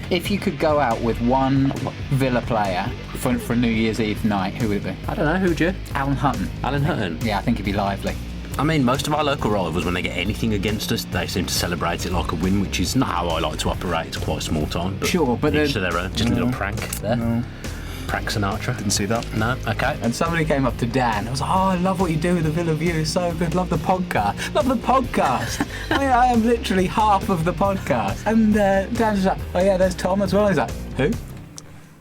If you could go out with one Villa player for New Year's Eve night, who would it be? I don't know, who'd you? Alan Hutton. Alan Hutton? Yeah, I think he'd be lively. I mean, most of our local rivals, when they get anything against us, they seem to celebrate it like a win, which is not how I like to operate. It's quite a small time. But sure, but each to their own. Just a little prank there. No. Prank Sinatra. Didn't see that. No? Okay. And somebody came up to Dan. I was like, I love what you do with the Villa View. It's so good. Love the podcast. Love the podcast. I mean, I am literally half of the podcast. And Dan's just like, oh yeah, there's Tom as well. He's like, who?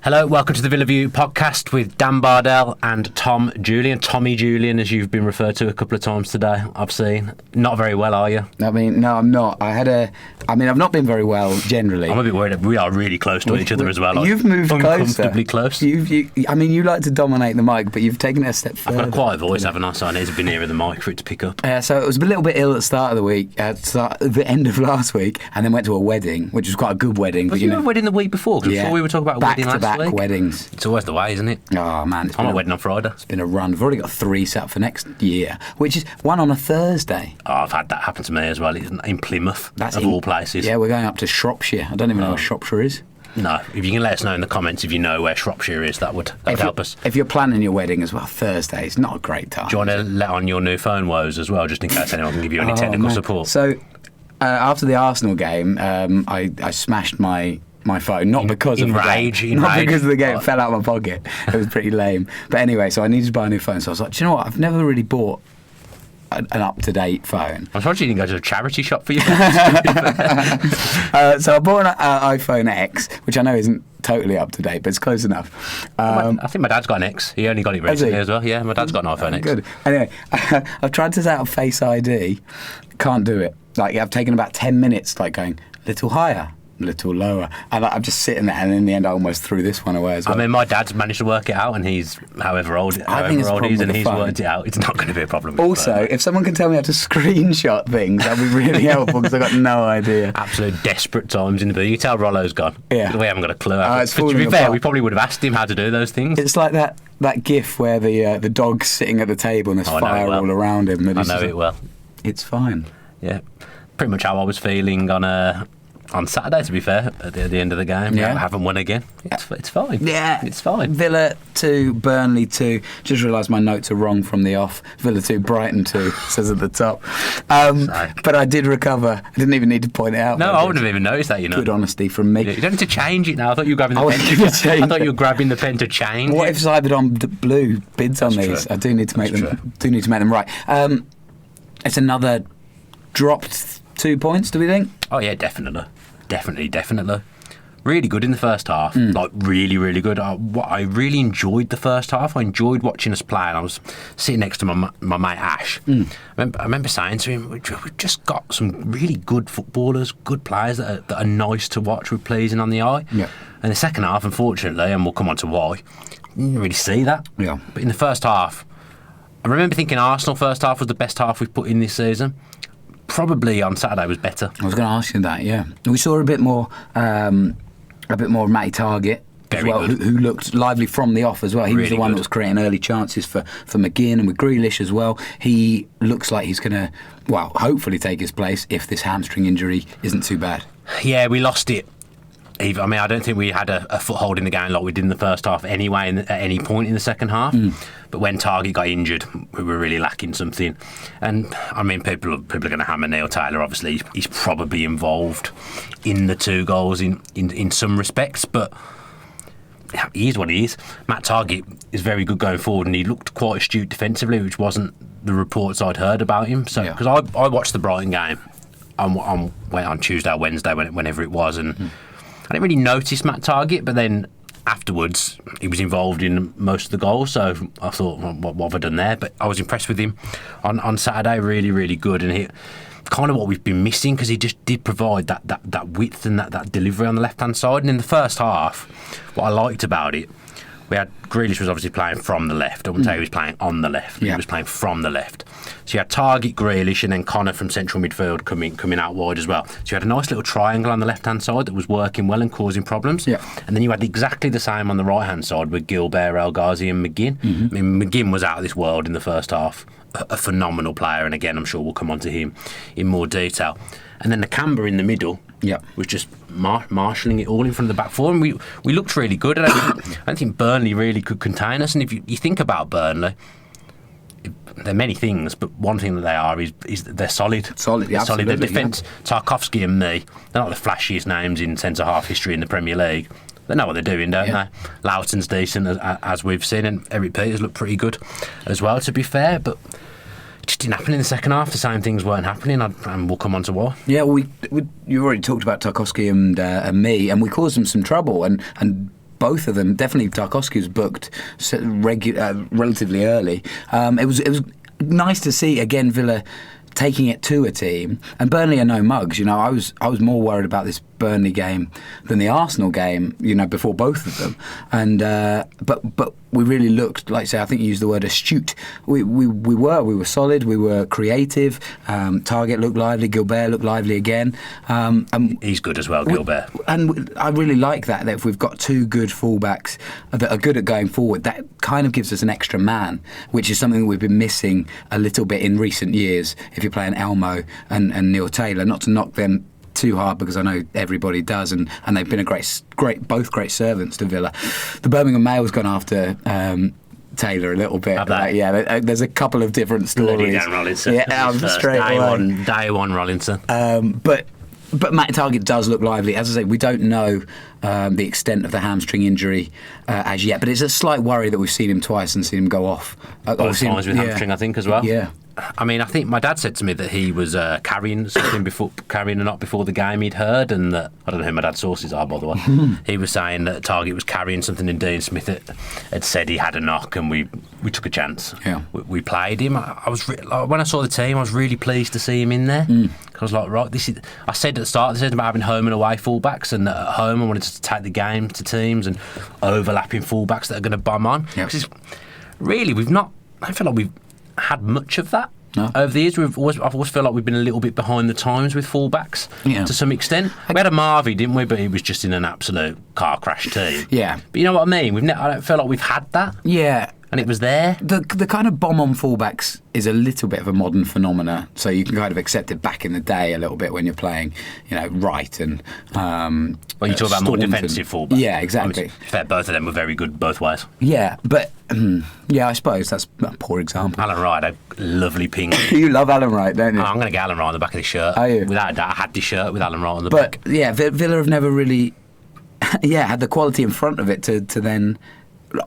Hello, welcome to the Villa View podcast with Dan Bardell and Tom Julian. Tommy Julian, as you've been referred to a couple of times today, I've seen. Not very well, are you? I mean, no, I'm not. I've not been very well, generally. I'm a bit worried. We are really close to each other as well. You've moved uncomfortably closer. close. I mean, you like to dominate the mic, but you've taken it a step further. I've got quite a voice, haven't I? So I need to be nearer the mic for it to pick up. So it was a little bit ill at the start of the week, at the end of last week, and then went to a wedding, which was quite a good wedding. Was you at a wedding the week before? Because before we were talking about a wedding last week. Back-to-back weddings. It's always the way, isn't it? Oh, man. I'm at a wedding on Friday. It's been a run. We've already got 3 set up for next year, which is one on a Thursday. Oh, I've had that happen to me as well. It's in Plymouth, all places. Yeah, we're going up to Shropshire. I don't even know where Shropshire is. No, if you can let us know in the comments if you know where Shropshire is, that would help us. If you're planning your wedding as well, Thursday is not a great time. Do you want to let on your new phone woes as well, just in case anyone can give you any technical support? So, after the Arsenal game, I smashed my phone, not because of the game. Not because of the game, it fell out of my pocket. It was pretty lame. But anyway, so I needed to buy a new phone. So I was like, do you know what? I've never really bought an up-to-date phone. I'm surprised you didn't go to a charity shop for you. So I bought an iPhone X, which I know isn't totally up-to-date, but it's close enough. I think my dad's got an X. He only got it recently as well. Yeah, my dad's got an iPhone X. Good. Anyway, I've tried to set up Face ID. Can't do it. Like, I've taken about 10 minutes, like going a little higher, a little lower, and I'm just sitting there, and in the end I almost threw this one away as well. I mean, my dad's managed to work it out, and he's however old he is, and he's worked it out. It's not going to be a problem. Also, if someone can tell me how to screenshot things, that'd be really helpful, because I've got no idea. Absolute desperate times in the booth. You tell Rollo's gone. Yeah. We haven't got a clue. To be fair, we probably would have asked him how to do those things. It's like that gif where the dog's sitting at the table and there's fire all around him. I know it well. It's fine. Yeah. Pretty much how I was feeling on Saturday, to be fair, at the end of the game. Yeah. I haven't won again. It's fine. Yeah. It's fine. Villa 2, Burnley 2. Just realised my notes are wrong from the off. Villa 2, Brighton 2, says at the top. But I did recover. I didn't even need to point it out. No, I wouldn't have even noticed that, Good honesty from me. You don't need to change it now. I thought you were grabbing the pen. I thought you were grabbing the pen to change. What if Cyberdom Blue bids on these? I do need to make them right. It's another dropped 2 points, do we think? Oh yeah, definitely. Really good in the first half. Like really, really good. I really enjoyed the first half. I enjoyed watching us play, and I was sitting next to my mate Ash. I remember saying to him, we've just got some really good footballers, good players that are nice to watch, with pleasing on the eye. Yeah. And the second half, unfortunately, and we'll come on to why, you didn't really see that. Yeah. But in the first half, I remember thinking Arsenal first half was the best half we've put in this season. Probably on Saturday was better. I was going to ask you that, yeah. We saw a bit more of Matty Target as well, who looked lively from the off as well. He was the one that was creating early chances for McGinn, and with Grealish as well. He looks like he's going to, hopefully take his place if this hamstring injury isn't too bad. Yeah, we lost it. I mean, I don't think we had a foothold in the game like we did in the first half anyway, at any point in the second half. But when Target got injured, we were really lacking something. And, I mean, people are going to hammer Neil Taylor, obviously. He's probably involved in the 2 goals in some respects, but he is what he is. Matt Target is very good going forward, and he looked quite astute defensively, which wasn't the reports I'd heard about him. So, because I watched the Brighton game on Tuesday or Wednesday, whenever it was, and I didn't really notice Matt Target, but then afterwards he was involved in most of the goals, so I thought, what have I done there? But I was impressed with him on Saturday, really, really good, and he kind of what we've been missing, because he just did provide that width and that delivery on the left-hand side. And in the first half, what I liked about it, we had Grealish was obviously playing from the left. I wouldn't say he was playing on the left. He was playing from the left. So you had Target, Grealish, and then Connor from central midfield coming out wide as well. So you had a nice little triangle on the left-hand side that was working well and causing problems. Yeah. And then you had exactly the same on the right-hand side with Gilbert, Ghazi and McGinn. I mean, McGinn was out of this world in the first half. A phenomenal player, and again, I'm sure we'll come on to him in more detail. And then the Camber in the middle was just marshalling it all in front of the back four, and we looked really good. And I don't think Burnley really could contain us. And if you think about Burnley, they're many things, but one thing that they are is that they're solid. Solid. The defence, Tarkowski and me, they're not the flashiest names in centre-half history in the Premier League. They know what they're doing, don't they? Loughton's decent, as we've seen, and Eric Peters looked pretty good as well, to be fair, but it just didn't happen in the second half. The same things weren't happening, and we'll come on to why. Yeah, you already talked about Tarkowski and me, and we caused them some trouble, and both of them, definitely Tarkowski was booked relatively early. It was nice to see, again, Villa taking it to a team, and Burnley are no mugs. I was more worried about this Burnley game than the Arsenal game, before both of them. And but we really looked, like say, I think you used the word astute. We were solid. We were creative. Target looked lively. Gilbert looked lively again. He's good as well, Gilbert. And I really like that if we've got two good fullbacks that are good at going forward, that kind of gives us an extra man, which is something that we've been missing a little bit in recent years. If you're playing Elmo and Neil Taylor, not to knock them too hard, because I know everybody does, and they've been both great servants to Villa. The Birmingham Mail's gone after Taylor a little bit. There's a couple of different stories. Dan Rollinson. Straight away. Day one Rollinson. But Matt Target does look lively. As I say, we don't know the extent of the hamstring injury as yet, but it's a slight worry that we've seen him twice and seen him go off. Both times with hamstring, I think, as well. Yeah. I mean, I think my dad said to me that he was carrying a knot before the game he'd heard, and that, I don't know who my dad's sources are, by the way. He was saying that Target was carrying something, and Dean Smith had said he had a knock, and we took a chance. Yeah. We played him. I was when I saw the team, I was really pleased to see him in there. I was like, right, this is. I said at the start, they said about having home and away fullbacks, and at home I wanted to take the game to teams and overlapping fullbacks that are going to bomb on. Because really, I feel like we've had much of that. No. Over the years, I've always felt like we've been a little bit behind the times with fullbacks to some extent. We had a Marvy, didn't we? But he was just in an absolute car crash team. Yeah. But you know what I mean? I don't feel like we've had that. Yeah. And it was there. The kind of bomb on fullbacks is a little bit of a modern phenomena, so you can kind of accept it back in the day a little bit when you're playing, Wright and. Well, you talk about more defensive fullbacks. Yeah, exactly. In fact, both of them were very good both ways. Yeah, but I suppose that's a poor example. Alan Wright, a lovely pink. You love Alan Wright, don't you? I'm going to get Alan Wright on the back of the shirt. Are you? Without a doubt, I had this shirt with Alan Wright on the back. But yeah, Villa have never really, had the quality in front of it to then,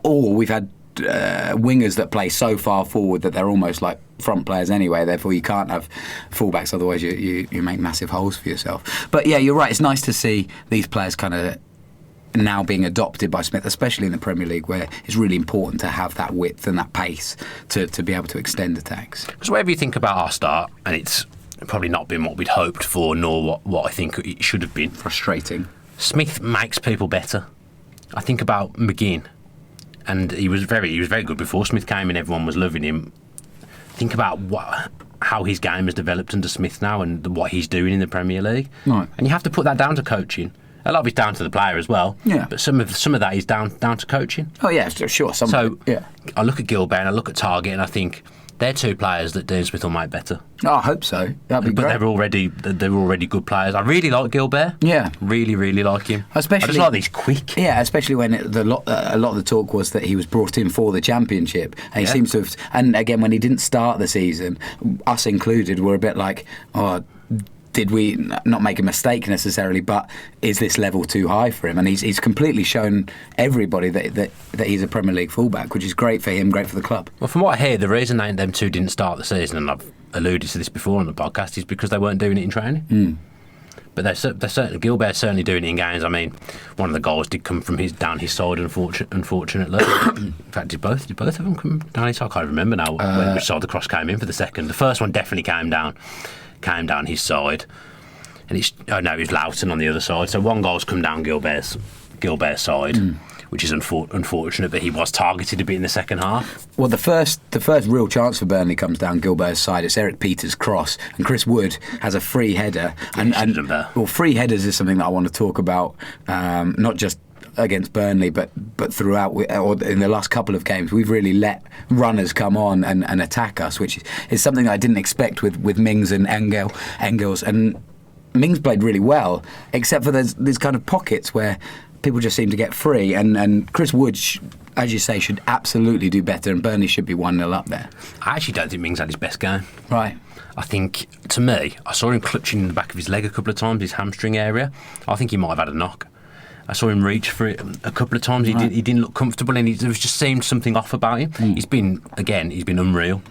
or we've had. Wingers that play so far forward that they're almost like front players anyway, therefore you can't have fullbacks, otherwise you make massive holes for yourself. But yeah, you're right, it's nice to see these players kind of now being adopted by Smith, especially in the Premier League, where it's really important to have that width and that pace to be able to extend attacks. Because whatever you think about our start, and it's probably not been what we'd hoped for, nor what I think it should have been. Frustrating. Smith makes people better. I think about McGinn. And he was very good before Smith came and everyone was loving him. Think about how his game has developed under Smith now and what he's doing in the Premier League. Right. And you have to put that down to coaching. A lot of it's down to the player as well. Yeah. But some of that is down to coaching. Oh yeah, sure. I look at Gilbert and I look at Target and I think they're two players that Dean Smith will make better. Oh, I hope so. That'd be great. But they're already good players. I really like Gilbert. Yeah. Really, really like him. Especially, I just like these quick. Yeah, especially when a lot of the talk was that he was brought in for the Championship. And he seems to have... And again, when he didn't start the season, us included, were a bit like, did we not make a mistake necessarily, but is this level too high for him? And he's completely shown everybody that he's a Premier League fullback, which is great for him, great for the club. Well, from what I hear, the reason them two didn't start the season, and I've alluded to this before on the podcast, is because they weren't doing it in training. But they're certainly, Gilbert's certainly doing it in games. I mean, one of the goals did come from down his side, unfortunately. In fact, did both of them come down his side? I can't remember now which side the cross came in for the second. The first one definitely came down his side, and it was Loughton on the other side. So one goal's come down Gilbert's side, which is unfortunate. But he was targeted a bit in the second half. Well, the first real chance for Burnley comes down Gilbert's side. It's Eric Peters' cross, and Chris Wood has a free header. Free headers is something that I want to talk about, not just against Burnley, but throughout, or in the last couple of games, we've really let runners come on and attack us, which is something I didn't expect with Mings and Engels. And Mings played really well, except for there's kind of pockets where people just seem to get free, and Chris Wood, as you say, should absolutely do better, and Burnley should be 1-0 up there. I actually don't think Mings had his best game. Right. I think, to me, I saw him clutching in the back of his leg a couple of times, his hamstring area. I think he might have had a knock. I saw him reach for it a couple of times. He didn't look comfortable, and there just seemed something off about him. He's been unreal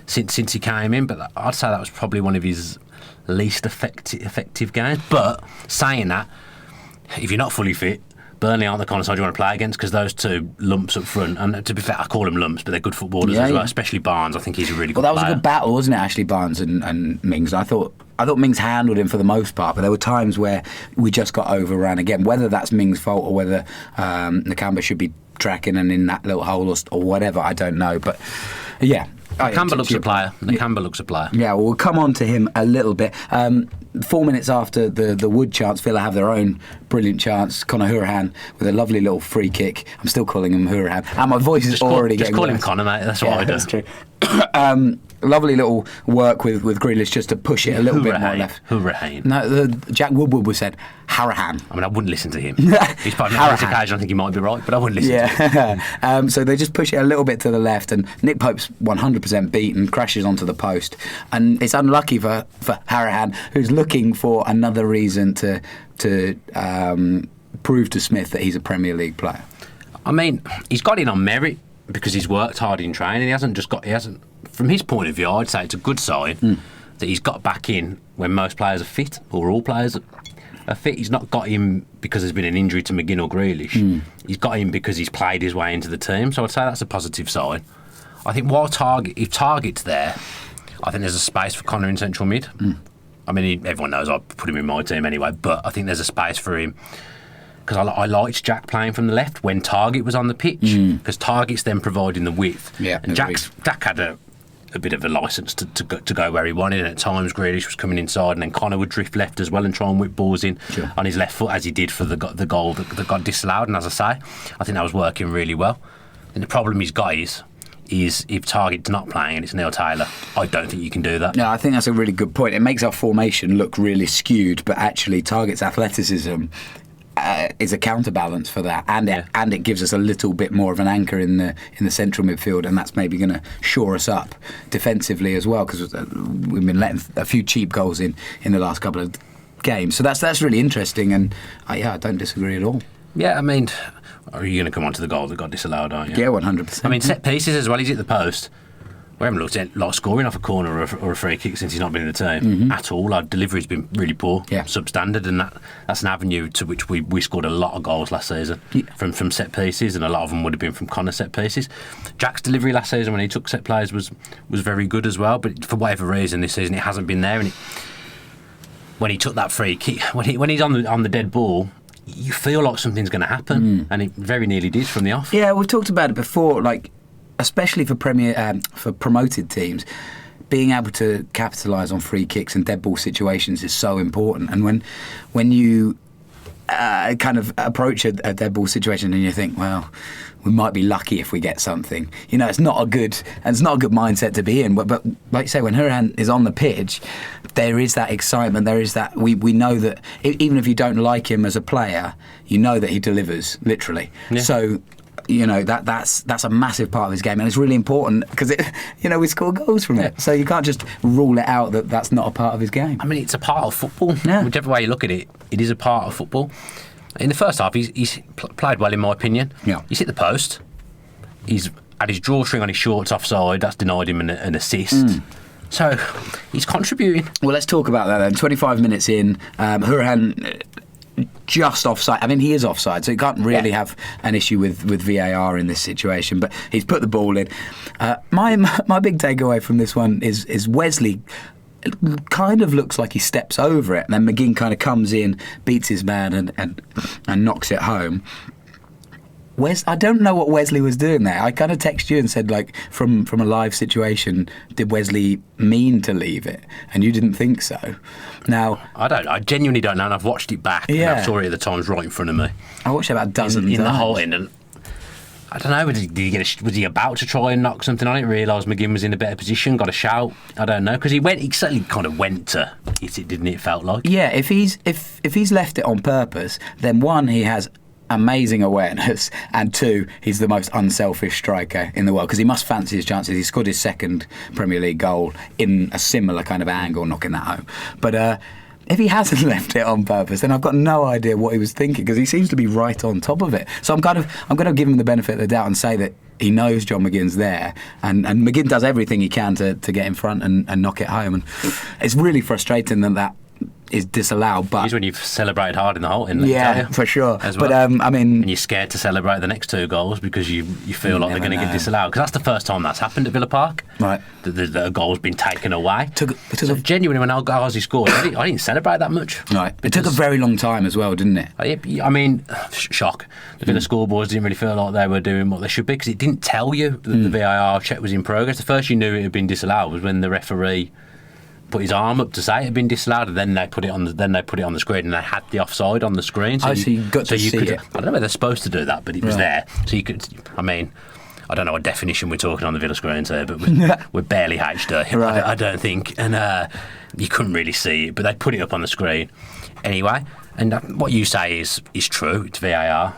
since he came in, but I'd say that was probably one of his least effective games. But saying that, if you're not fully fit, Burnley aren't the kind of side you want to play against, because those two lumps up front, and to be fair, I call them lumps, but they're good footballers as well, especially Barnes. I think he's a really good player. Well, that was a good battle, wasn't it, Ashley Barnes and Mings? I thought Mings handled him for the most part, but there were times where we just got overrun again, whether that's Mings' fault or whether Nakamba should be tracking and in that little hole or whatever, I don't know. But yeah. Nakamba looks a player. Nakamba looks a player. Yeah, well, we'll come on to him a little bit. 4 minutes after the Wood chance, Villa have their own brilliant chance. Conor Hourihane with a lovely little free kick. I'm still calling him Hourihane, and my voice is already getting worse. Just call him Conor, mate. That's what I do. That's true. Lovely little work with Grealish just to push it a little bit more left. Hourihane. No, Jack Woodward was said Hourihane. I mean, I wouldn't listen to him. He's probably on this occasion, I think he might be right, but I wouldn't listen to him. So they just push it a little bit to the left, and Nick Pope's 100% beaten, crashes onto the post, and it's unlucky for Hourihane, who's looking for another reason to prove to Smith that he's a Premier League player. I mean, he's got in on merit because he's worked hard in training. He hasn't. From his point of view, I'd say it's a good sign that he's got back in when most players are fit, or all players are fit. He's not got him because there's been an injury to McGinn or Grealish. He's got him because he's played his way into the team. So I'd say that's a positive sign. I think if Target's there, I think there's a space for Conor in central mid. I mean, everyone knows I put him in my team anyway, but I think there's a space for him. Because I liked Jack playing from the left when Target was on the pitch, because Target's then providing the width. Yeah, and Jack had a bit of a licence to go where he wanted, and at times Grealish was coming inside, and then Conor would drift left as well and try and whip balls in on his left foot, as he did for the goal that got disallowed. And as I say, I think that was working really well. And the problem he's got is if Target's not playing and it's Neil Taylor, I don't think you can do that. No, I think that's a really good point. It makes our formation look really skewed, but actually Target's athleticism is a counterbalance for that, and it gives us a little bit more of an anchor in the central midfield, and that's maybe going to shore us up defensively as well, because we've been letting a few cheap goals in the last couple of games. So that's really interesting, and I don't disagree at all. Yeah, I mean, are you going to come on to the goal that got disallowed, aren't you? Yeah, 100%. I mean, set pieces as well. He's hit the post. We haven't looked at like scoring off a corner or a free kick since he's not been in the team at all. Our delivery's been really poor, substandard, and that's an avenue to which we scored a lot of goals last season from set pieces, and a lot of them would have been from Conor set pieces. Jack's delivery last season when he took set plays was very good as well, but for whatever reason this season it hasn't been there. And when he took that free kick, when he's on the dead ball, you feel like something's going to happen, and it very nearly did from the off. Yeah, we've talked about it before, like, especially for for promoted teams, being able to capitalise on free kicks and dead ball situations is so important. And when you kind of approach a dead ball situation and you think, well, we might be lucky if we get something, it's not a good mindset to be in. But like you say, when Hourihane is on the pitch, there is that excitement. There is that we know that even if you don't like him as a player, you know that he delivers literally. Yeah. So that's a massive part of his game, and it's really important because we score goals from it. So you can't just rule it out that that's not a part of his game. I mean, it's a part of football. Yeah. Whichever way you look at it, it is a part of football. In the first half, he's played well, in my opinion. Yeah. He's hit the post. He's had his drawstring on his shorts offside. That's denied him an assist. So he's contributing. Well, let's talk about that then. 25 minutes in, Hourihane just offside. I mean, he is offside, so you can't really have an issue with VAR in this situation, but he's put the ball in. My big takeaway from this one is Wesley kind of looks like he steps over it, and then McGinn kind of comes in, beats his man and knocks it home. I don't know what Wesley was doing there. I kind of texted you and said, like, from a live situation, did Wesley mean to leave it? And you didn't think so. Now, I genuinely don't know, and I've watched it back. Yeah. And I saw it at the times right in front of me. I watched it about a dozen in the whole end. And I don't know. Was he about to try and knock something on it? Realised McGinn was in a better position. Got a shout. I don't know, because he certainly kind of went to hit it, didn't it? It felt like. Yeah. If he's left it on purpose, then one, he has amazing awareness, and two, he's the most unselfish striker in the world, because he must fancy his chances. He scored his second Premier League goal in a similar kind of angle, knocking that home. But if he hasn't left it on purpose, then I've got no idea what he was thinking, because he seems to be right on top of it. So I'm going to give him the benefit of the doubt and say that he knows John McGinn's there, and McGinn does everything he can to get in front and knock it home. And it's really frustrating that is disallowed. But it's when you've celebrated hard in the hole, yeah, for sure. As well. But I mean, and you're scared to celebrate the next two goals because you feel like they're going to get disallowed, because that's the first time that's happened at Villa Park. Right, the goal's been taken away. So genuinely, when Ghazi scored, I didn't celebrate that much. Right, it took a very long time as well, didn't it? I mean, shock. The Villa scoreboards didn't really feel like they were doing what they should be, because it didn't tell you that the VAR check was in progress. The first you knew it had been disallowed was when the referee put his arm up to say it had been disallowed, and then they put it on the screen, and they had the offside on the screen. So you got to see it. I don't know whether they're supposed to do that, but it was there. So you could. I mean, I don't know what definition we're talking on the Villa screens here, but we're barely HD. Right. I don't think, and you couldn't really see it, but they put it up on the screen anyway. And what you say is true. It's VAR.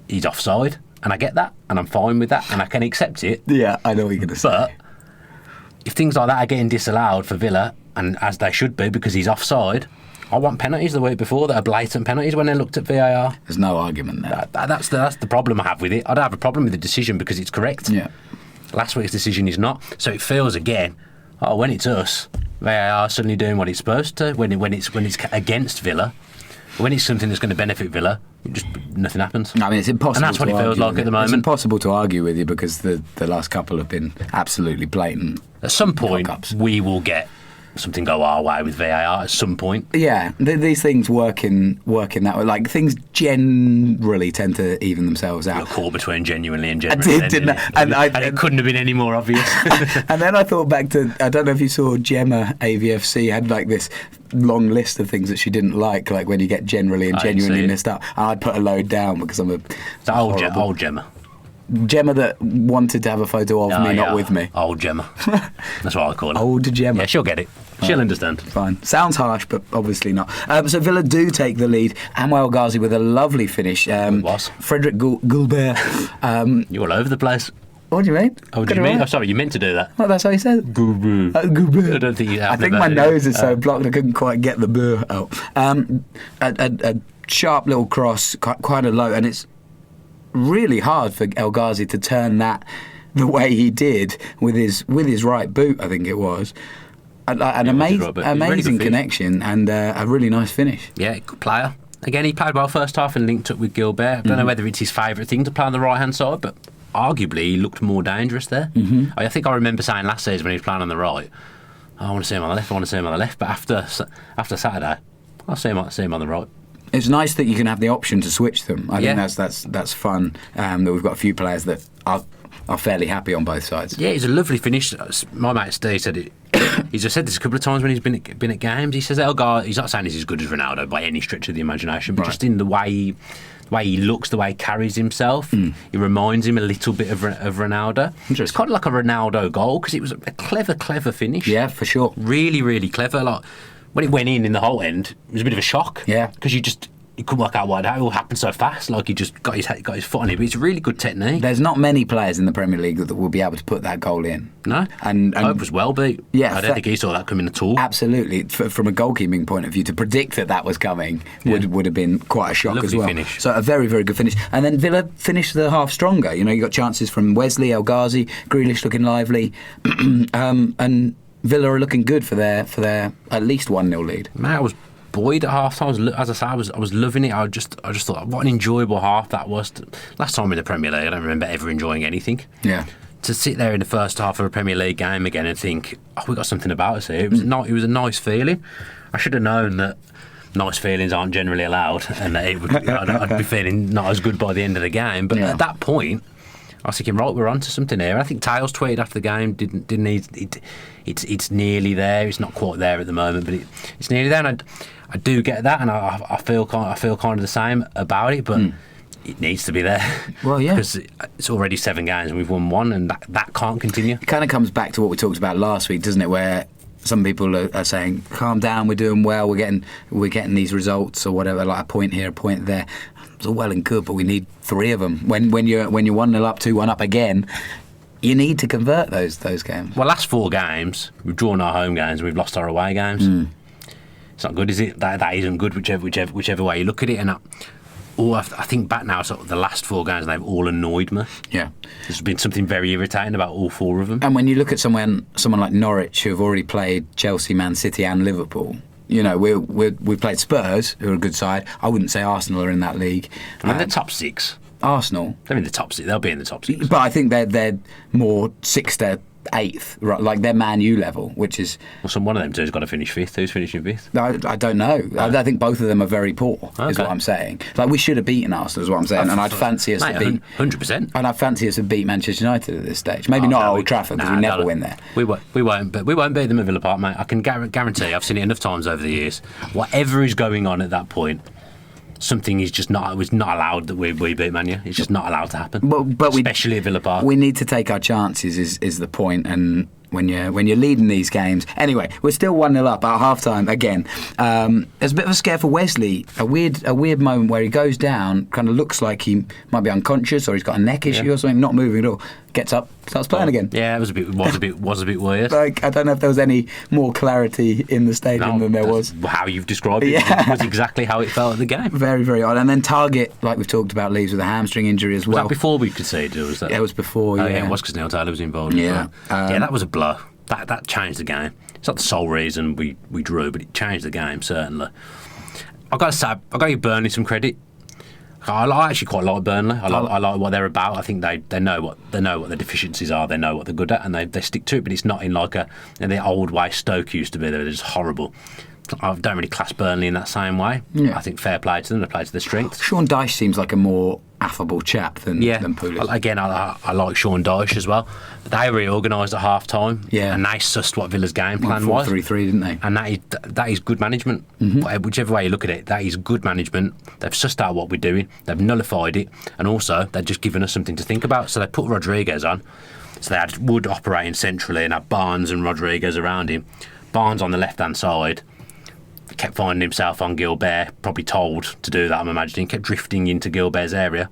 He's offside, and I get that, and I'm fine with that, and I can accept it. Yeah, I know what you're going to say. But if things like that are getting disallowed for Villa, and as they should be because he's offside, I want penalties the week before that are blatant penalties when they looked at VAR. There's no argument there. That's the problem I have with it. I don't have a problem with the decision because it's correct. Yeah. Last week's decision is not. So it feels again, when it's us, VAR suddenly doing what it's supposed to. When it's against Villa, when it's something that's going to benefit Villa, just nothing happens. I mean, it's impossible. And that's what it feels like at the moment. It's impossible to argue with you because the last couple have been absolutely blatant. At some point, we will get something go our way with VAR. At some point, yeah, these things work in that way. Like, things generally tend to even themselves out. You're caught between genuinely and generally. I did, and it couldn't have been any more obvious. And then I thought back to, I don't know if you saw Gemma AVFC had like this long list of things that she didn't like when you get generally and genuinely messed up. And I'd put a load down because I'm old Gemma. Gemma that wanted to have a photo of me, not with me. Old Gemma. That's what I call her. Old Gemma. Yeah, she'll get it. She'll understand. Fine. Sounds harsh, but obviously not. So Villa do take the lead. Anwar Ghazi with a lovely finish. It was. Frederick Gulbert. You're all over the place. What do you mean? Oh, do you mean? Oh, sorry, you meant to do that. Well, that's how he said. Gulbert. I don't think I think my nose is so blocked I couldn't quite get the burr out. A sharp little cross, quite a low, and it's really hard for El Ghazi to turn that the way he did with his right boot, I think it was. An amazing connection and a really nice finish. Yeah, good player. Again, he played well first half and linked up with Gilbert. I don't know whether it's his favourite thing to play on the right-hand side, but arguably he looked more dangerous there. I think I remember saying last season when he was playing on the right, I want to see him on the left, but after Saturday, I'll see him on the right. It's nice that you can have the option to switch them. I think that's fun. That we've got a few players that are fairly happy on both sides. Yeah, it's a lovely finish. My mate Steve said it. He's just said this a couple of times when he's been at games. He says, he's not saying he's as good as Ronaldo by any stretch of the imagination, but just in the way he looks, the way he carries himself, he reminds him a little bit of Ronaldo. It's kind of like a Ronaldo goal because it was a clever finish. Yeah, for sure. Really, really clever. Like, when it went in the whole end, it was a bit of a shock. Yeah. Because you couldn't work out why it all happened so fast. Like, he just got his foot on it. But it's really good technique. There's not many players in the Premier League that will be able to put that goal in. No. And Hope was well beat. Yeah. I don't think he saw that coming at all. Absolutely. From a goalkeeping point of view, to predict that was coming would have been quite a shock as well. Finish. So a very, very good finish. And then Villa finished the half stronger. You know, you got chances from Wesley, El Ghazi, Grealish looking lively, and Villa are looking good for their at least 1-0 lead. Man, I was buoyed at half time. As I say, I was loving it. I just thought, what an enjoyable half that was. Last time in the Premier League, I don't remember ever enjoying anything. Yeah. To sit there in the first half of a Premier League game again and think, we got something about us here. It was a nice feeling. I should have known that nice feelings aren't generally allowed, and that I'd be feeling not as good by the end of the game. But at that point, I was thinking, right, we're onto something here. I think Tails tweeted after the game, didn't he? It's nearly there. It's not quite there at the moment, but it's nearly there. And I do get that, and I feel kind of the same about it. But it needs to be there. Well, yeah. Because it's already 7 games and we've won 1, and that can't continue. It kind of comes back to what we talked about last week, doesn't it? Where some people are saying, calm down, we're doing well, we're getting these results or whatever, like a point here, a point there. It's all well and good, but we need 3 of them. When you're 1-0 up, 2-1 up again, you need to convert those games. Well, last 4 games, we've drawn our home games and we've lost our away games. It's not good, is it? That isn't good, whichever way you look at it. And I think back now, sort of the last 4 games, they've all annoyed me. Yeah, there's been something very irritating about all 4 of them. And when you look at someone like Norwich, who have already played Chelsea, Man City, and Liverpool. You know, we played Spurs, who are a good side. I wouldn't say Arsenal are in that league. I mean, the top 6. Arsenal. They're in the top 6. They'll be in the top 6. But I think they're more 6th to 8th, right? Like they're Man U level, which is. Well, one of them two's got to finish 5th. Who's finishing 5th? I don't know. I think both of them are very poor. Okay. Is what I'm saying. Like we should have beaten Arsenal, is what I'm saying, and I'd fancy us to beat 100%. And I'd fancy us to beat Manchester United at this stage. Maybe not at Old Trafford because we never win there. We won't beat them at Villa Park, mate. I can guarantee. I've seen it enough times over the years. Whatever is going on at that point, something is just not. It was not allowed that we beat Man U. It's just not allowed to happen. But especially at Villa Park. We need to take our chances. Is the point. And when you're leading these games, anyway, we're still 1-0 up at half time again. There's a bit of a scare for Wesley. A weird moment where he goes down, kind of looks like he might be unconscious or he's got a neck issue or something, not moving at all. Gets up, starts playing again. Yeah, it was a bit weird. Like I don't know if there was any more clarity in the stadium than there was. How you've described it was exactly how it felt at the game. Very, very odd. And then Target, like we've talked about, leaves with a hamstring injury as well. Was that before we conceded? Was that? Yeah, it was before. Yeah, it was because Neil Taylor was involved. Yeah, that was a blow. That changed the game. It's not the sole reason we drew, but it changed the game certainly. I've got to give Burnley some credit. I actually quite like Burnley. I like what they're about. I think they know what their deficiencies are. They know what they're good at, and they stick to it. But it's not in like the old way Stoke used to be. They're just horrible. I don't really class Burnley in that same way. Yeah. I think fair play to them. They play to their strengths. Sean Dyche seems like a more affable chap than Pulis. Again, I like Sean Dyche as well. They reorganised at half time, and they sussed what Villa's game plan was. 4-3-3, didn't they? And that is good management. Mm-hmm. Whichever way you look at it, that is good management. They've sussed out what we're doing. They've nullified it, and also they've just given us something to think about. So they put Rodriguez on. So they had Wood operating centrally and had Barnes and Rodriguez around him. Barnes on the left-hand side. Kept finding himself on Gilbert, probably told to do that, I'm imagining. Kept drifting into Gilbert's area.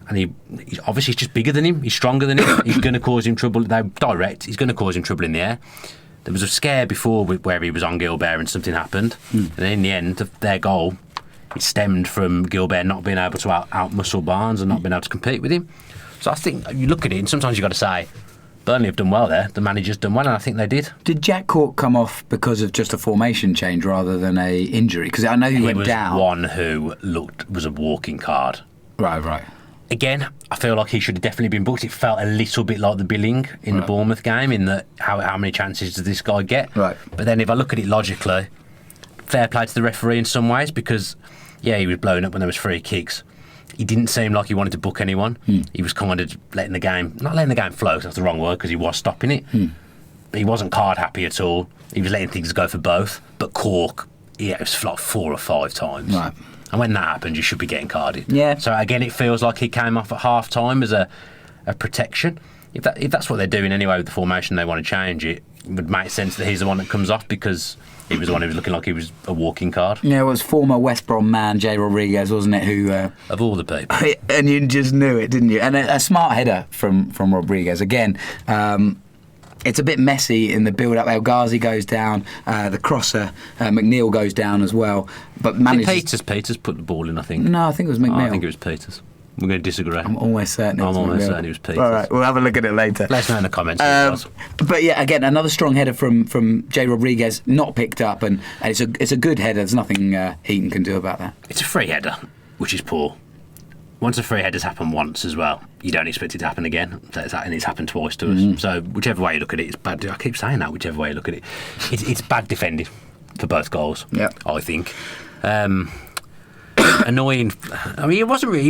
And he's obviously just bigger than him. He's stronger than him. He's going to cause him trouble. They're direct. He's going to cause him trouble in the air. There was a scare before where he was on Gilbert and something happened. And in the end, their goal, it stemmed from Gilbert not being able to out-muscle Barnes and not being able to compete with him. So I think you look at it and sometimes you've got to say, Burnley have done well there. The manager's done well, and I think they did. Did Jack Cork come off because of just a formation change rather than a injury? Because I know he went down. He was one who was a walking card. Right. Again, I feel like he should have definitely been booked. It felt a little bit like the Billing in the Bournemouth game, in that how many chances does this guy get? Right. But then if I look at it logically, fair play to the referee in some ways, because, he was blown up when there was free kicks. He didn't seem like he wanted to book anyone. He was kind of not letting the game flow, that's the wrong word, because he was stopping it. But he wasn't card happy at all. He was letting things go for both. But Cork, it was like 4 or 5 times. Right. And when that happens, you should be getting carded. Yeah. So again, it feels like he came off at half time as a protection. If that's what they're doing anyway with the formation, they want to change it. It would make sense that he's the one that comes off, because he was the one who was looking like he was a walking card. Yeah, it was former West Brom man Jay Rodriguez, wasn't it? Who of all the people, and you just knew it, didn't you? And a smart header from Rodriguez again. It's a bit messy in the build-up. El Ghazi goes down, the crosser McNeil goes down as well, but manages. Peters put the ball in, I think. No, I think it was McNeil. I think it was Peters. We're going to disagree. I'm almost certain it was Peters. All right, we'll have a look at it later. Let us know in the comments. But yeah, again, another strong header from Jay Rodriguez, not picked up, and it's a good header. There's nothing Heaton can do about that. It's a free header, which is poor. Once a free header's happened once as well, you don't expect it to happen again, and it's happened twice to us. So whichever way you look at it, it's bad. I keep saying that, whichever way you look at it. It's bad defending for both goals, I think. Annoying. I mean, he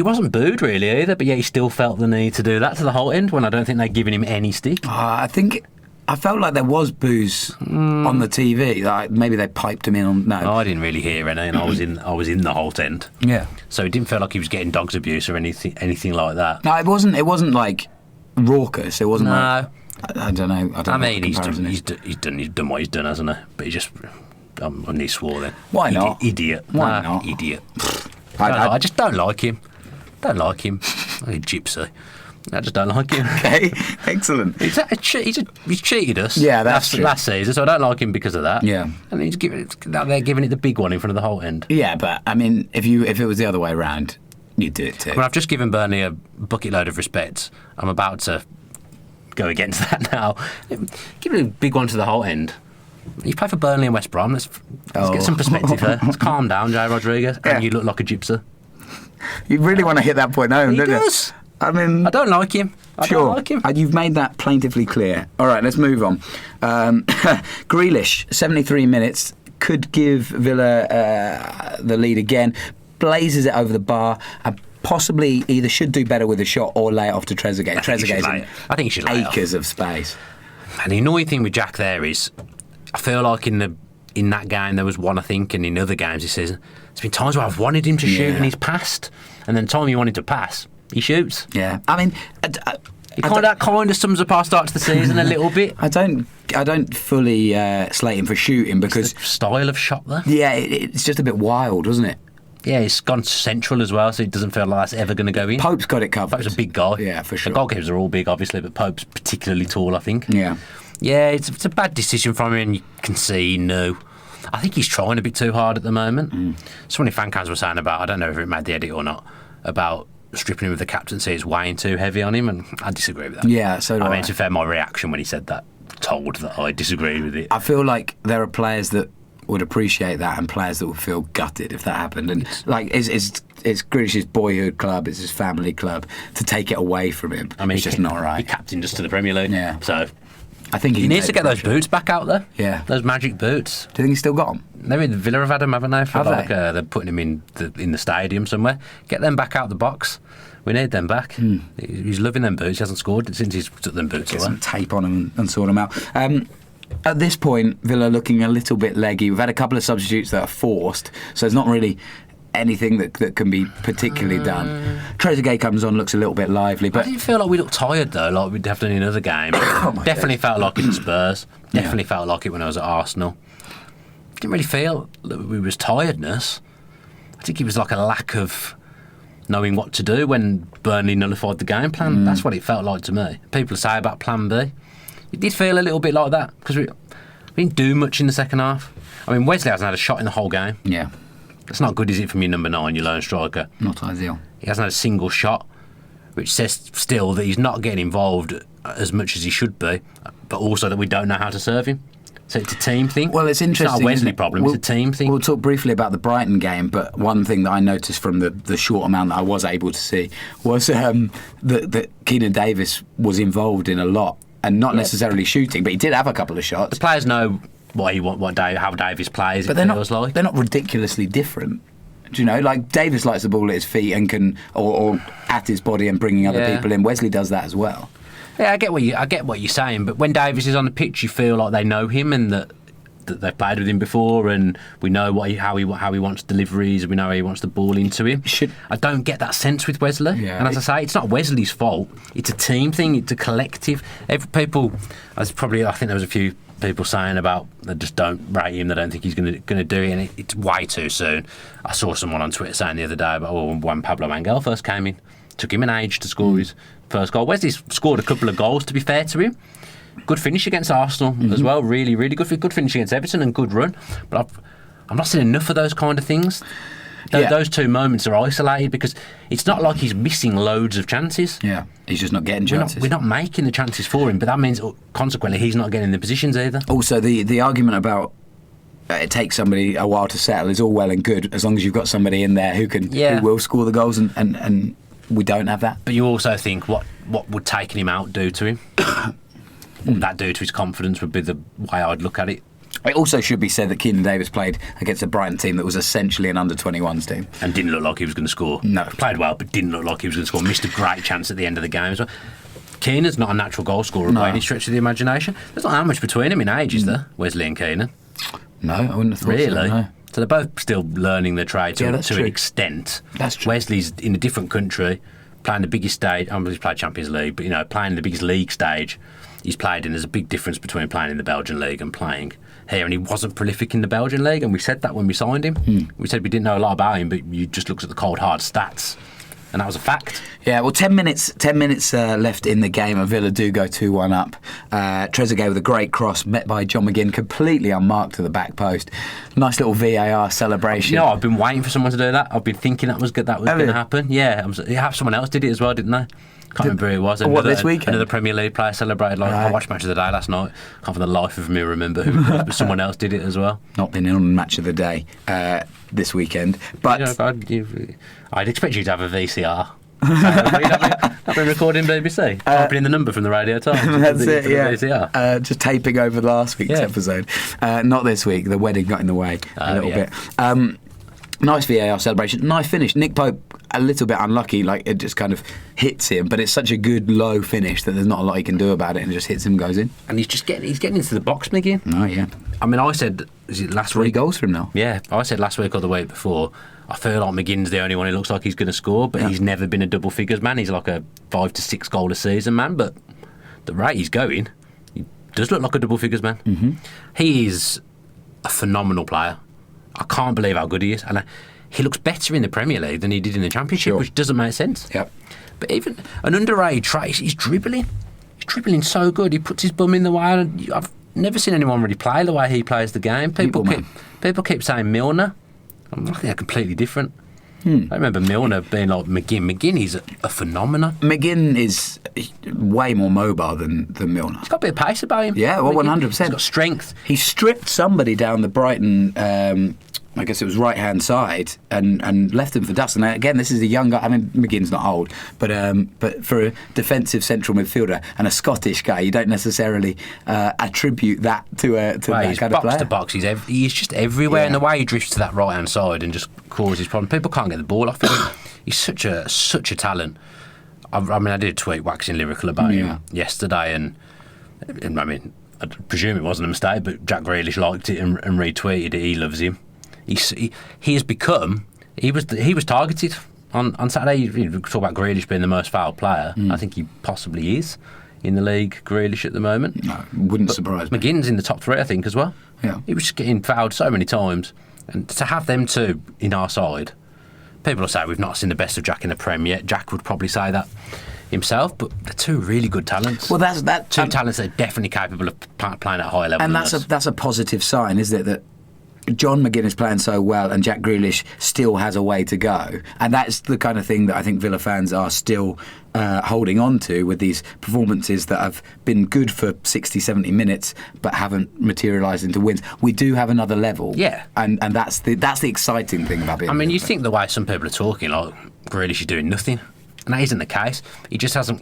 wasn't booed really either, but he still felt the need to do that to the whole end when I don't think they'd given him any stick. I think I felt like there was booze on the TV. Like maybe they piped him in on. No, I didn't really hear any, and I was in the whole tent. Yeah. So it didn't feel like he was getting dogs abuse or anything like that. No, it wasn't. It wasn't like raucous. It wasn't. No. Like, I don't know. I mean, he's done what he's done, hasn't he? But he just. And he swore then. Why not? Idiot. Why not? Idiot. I just don't like him. Don't like him. Like a gypsy. I just don't like him. Okay, excellent. He's cheated us. Yeah, that's true. Last season, so I don't like him because of that. Yeah, and they're giving it the big one in front of the whole end. Yeah, but I mean, if it was the other way around, you'd do it too. I mean, I've just given Burnley a bucket load of respect. I'm about to go against that now. Give it a big one to the whole end. You play for Burnley and West Brom. Let's get some perspective there. Let's calm down, Jay Rodriguez. Yeah. And you look like a gypsy. You really want to hit that point home, don't you? He does. I mean, I don't like him. Sure. Don't like him. You've made that plaintively clear. All right, let's move on. Grealish, 73 minutes, could give Villa the lead again. Blazes it over the bar. Possibly either should do better with a shot or lay it off to Trezeguet. I think he should lay it off. Acres of space. And the annoying thing with Jack there is, I feel like in that game there was one, I think, and in other games he says there's been times where I've wanted him to shoot and he's passed, and then the time he wanted to pass, he shoots. Yeah, I mean, that kind of sums up our start to the season a little bit. I don't fully slate him for shooting because the style of shot there. Yeah, it's just a bit wild, doesn't it? Yeah, it's gone central as well, so it doesn't feel like that's ever going to go in. Pope's got it covered. Pope's a big guy. Yeah, for sure. The goalkeepers are all big, obviously, but Pope's particularly tall, I think. Yeah. Yeah, it's a bad decision from him, and you can see no. I think he's trying a bit too hard at the moment. So many fan cams were saying about, I don't know if it made the edit or not, about stripping him of the captaincy is weighing too heavy on him, and I disagree with that. Yeah, so do I. I mean, to be fair, my reaction when he said that told that I disagree with it. I feel like there are players that would appreciate that and players that would feel gutted if that happened. And like, it's Grealish's boyhood club, it's his family club. To take it away from him, I mean, it's just not right. He captained us to the Premier League. Yeah. So I think he needs to get those boots back out there. Yeah. Those magic boots. Do you think he's still got them? Maybe the Villa have had them, haven't they? Have they? They're putting him in the stadium somewhere. Get them back out the box. We need them back. He's loving them boots. He hasn't scored since he's took them boots away. Get some tape on them and sort them out. At this point, Villa looking a little bit leggy. We've had a couple of substitutes that are forced, so there's not really anything that can be particularly done. Trezeguet comes on, looks a little bit lively, but I didn't feel like we looked tired though, like we'd have done in other games. Definitely felt like it at Spurs. Definitely felt like it when I was at Arsenal. Didn't really feel that we was tiredness. I think it was like a lack of knowing what to do when Burnley nullified the game plan. That's what it felt like to me. People say about Plan B. It did feel a little bit like that because we didn't do much in the second half. I mean, Wesley hasn't had a shot in the whole game. Yeah. That's not good, is it, from your number 9, your lone striker? Not ideal. He hasn't had a single shot, which says still that he's not getting involved as much as he should be, but also that we don't know how to serve him. So it's a team thing. Well, it's interesting. It's not a Wesley problem, it's a team thing. We'll talk briefly about the Brighton game, but one thing that I noticed from the short amount that I was able to see was that Keenan Davis was involved in a lot, and not necessarily shooting, but he did have a couple of shots. The players know how Davis plays, but they're not ridiculously different. Do you know, like Davis likes the ball at his feet and can, or at his body and bringing other people in. Wesley does that as well. Yeah, I get what you're saying, but when Davis is on the pitch, you feel like they know him and that they've played with him before, and we know how he wants deliveries, and we know how he wants the ball into him. I don't get that sense with Wesley. Yeah, and as I say, it's not Wesley's fault. It's a team thing. It's a collective. I think there was a few people saying about they just don't rate him. They don't think he's going to do it, and it's way too soon. I saw someone on Twitter saying the other day about when Pablo Mangel first came in, took him an age to score his first goal. Wesley's scored a couple of goals, to be fair to him. Good finish against Arsenal as well. Really, really good finish against Everton and good run. But I'm not seeing enough of those kind of things. Those two moments are isolated because it's not like he's missing loads of chances. Yeah, he's just not getting chances. We're not making the chances for him, but that means consequently he's not getting the positions either. Also, the argument about it takes somebody a while to settle is all well and good as long as you've got somebody in there who will score the goals, and we don't have that. But you also think what would taking him out do to him? What that do to his confidence would be the way I'd look at it. It also should be said that Keenan Davis played against a Brighton team that was essentially an under-21s team. And didn't look like he was going to score. No. Played well, but didn't look like he was going to score. Missed a great chance at the end of the game as well. Keenan's not a natural goal scorer by any stretch of the imagination. There's not that much between them in age, is there? Wesley and Keenan. No, I wouldn't have thought really? so. No. So they're both still learning their trade to true. an extent. That's true. Wesley's in a different country, playing the biggest stage. He's played Champions League, but playing the biggest league stage he's played in. There's a big difference between playing in the Belgian league and playing here. And he wasn't prolific in the Belgian league, and we said that when we signed him. We said we didn't know a lot about him, but you just looked at the cold hard stats. And that was a fact. Yeah, well, 10 minutes left in the game, and Villa do go 2-1 up. Trezeguet with a great cross, met by John McGinn, completely unmarked to the back post. Nice little VAR celebration. I've been waiting for someone to do that. I've been thinking that was going to happen. Yeah, someone else did it as well, didn't they? Can't remember who it was. This weekend? Another Premier League player celebrated. I watched Match of the Day last night. Can't for the life of me remember who it was, but someone else did it as well. Not been in on Match of the Day this weekend, but I'd expect you to have a VCR. I've been recording BBC. I've been in the number from the Radio Times. That's it, yeah. Just taping over last week's episode. Not this week. The wedding got in the way a little bit. Nice VAR celebration. Nice finish. Nick Pope, a little bit unlucky. Like, it just kind of hits him, but it's such a good low finish that there's not a lot he can do about it, and it just hits him and goes in. And he's getting into the box, McGinn. Oh, yeah. I mean, I said, is it last week? 3 goals for him now. Yeah, I said last week or the week before, I feel like McGinn's the only one who looks like he's going to score, but he's never been a double figures man. He's like a 5 to 6 goal a season man, but the rate he's going, he does look like a double figures man. Mm-hmm. He is a phenomenal player. I can't believe how good he is. And he looks better in the Premier League than he did in the Championship, which doesn't make sense. Yep. But even an underrated trait, he's dribbling. He's dribbling so good. He puts his bum in the way. And I've never seen anyone really play the way he plays the game. People keep saying Milner. I think they're completely different. I remember Milner being like McGinn. McGinn is a phenomenon. McGinn is way more mobile than Milner. He's got a bit of pace about him. Yeah, well, 100%. He's got strength. He stripped somebody down the Brighton, I guess it was right-hand side, and left him for dust. And again, this is a young guy. I mean, McGinn's not old, but for a defensive central midfielder and a Scottish guy, you don't necessarily attribute that to that kind of player. Box to box. He's just everywhere, and the way he drifts to that right-hand side and just causes problems. People can't get the ball off him. He's such a talent. I mean, I did a tweet waxing lyrical about him yesterday, and I mean, I presume it wasn't a mistake, but Jack Grealish liked it and retweeted it. He loves him. He has become. He was targeted on Saturday. You talk about Grealish being the most fouled player. I think he possibly is in the league. Grealish at the moment. No, wouldn't surprise me. McGinn's in the top 3, I think, as well. Yeah, he was just getting fouled so many times, and to have them two in our side, people will say we've not seen the best of Jack in the Prem yet. Jack would probably say that himself, but they're two really good talents. Well, that's two talents that are definitely capable of playing at a high level. And that's a positive sign, isn't it? That John McGinn is playing so well and Jack Grealish still has a way to go. And that's the kind of thing that I think Villa fans are still holding on to with these performances that have been good for 60, 70 minutes but haven't materialised into wins. We do have another level. Yeah. And that's the exciting thing about being I mean, you think the way some people are talking, like Grealish is doing nothing. And that isn't the case. He just hasn't...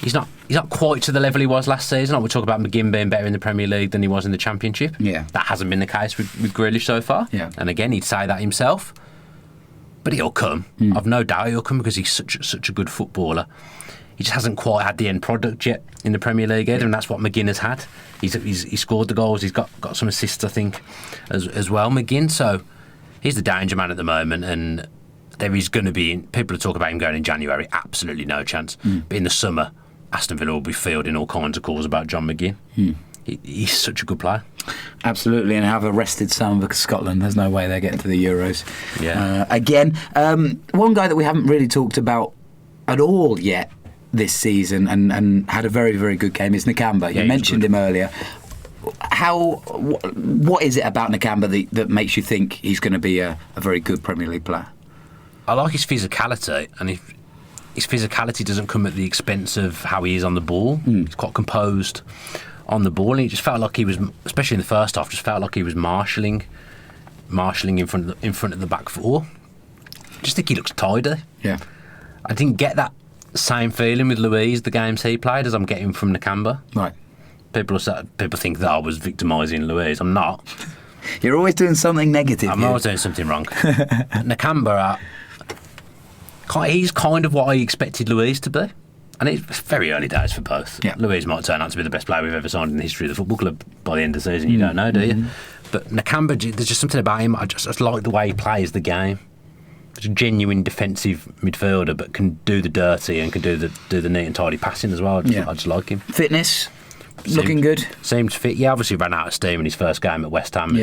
He's not quite to the level he was last season. Like we talk about McGinn being better in the Premier League than he was in the Championship. Yeah. That hasn't been the case with Grealish so far. Yeah. And again, he'd say that himself. But he'll come. I've no doubt he'll come because he's such a good footballer. He just hasn't quite had the end product yet in the Premier League either, and that's what McGinn has had. He's scored the goals. He's got some assists, I think, as well, McGinn. So he's the danger man at the moment, and there is going to be... People are talking about him going in January. Absolutely no chance. But in the summer, Aston Villa will be fielding all kinds of calls about John McGinn. He's such a good player. Absolutely, and have arrested some because Scotland. There's no way they're getting to the Euros. Yeah. Again, one guy that we haven't really talked about at all yet this season and had a very, very good game is Nakamba. You mentioned him earlier. What is it about Nakamba that makes you think he's going to be a very good Premier League player? I like his physicality, and his physicality doesn't come at the expense of how he is on the ball. He's quite composed on the ball, and he just felt like he was, especially in the first half, just felt like he was marshalling in front of the back four. I just think he looks tidy. Yeah. I didn't get that same feeling with Luiz the games he played as I'm getting from Nakamba. Right. People think that I was victimising Luiz. I'm not. You're always doing something negative. I'm always doing something wrong. Nakamba, he's kind of what I expected Luiz to be. And it's very early days for both. Yeah. Louise might turn out to be the best player we've ever signed in the history of the football club by the end of the season. You don't know, do you? But Nakamba, there's just something about him. I just like the way he plays the game. He's a genuine defensive midfielder, but can do the dirty and can do the neat and tidy passing as well. I just like him. Fitness, looking good. Seemed fit. Yeah, obviously ran out of steam in his first game at West Ham,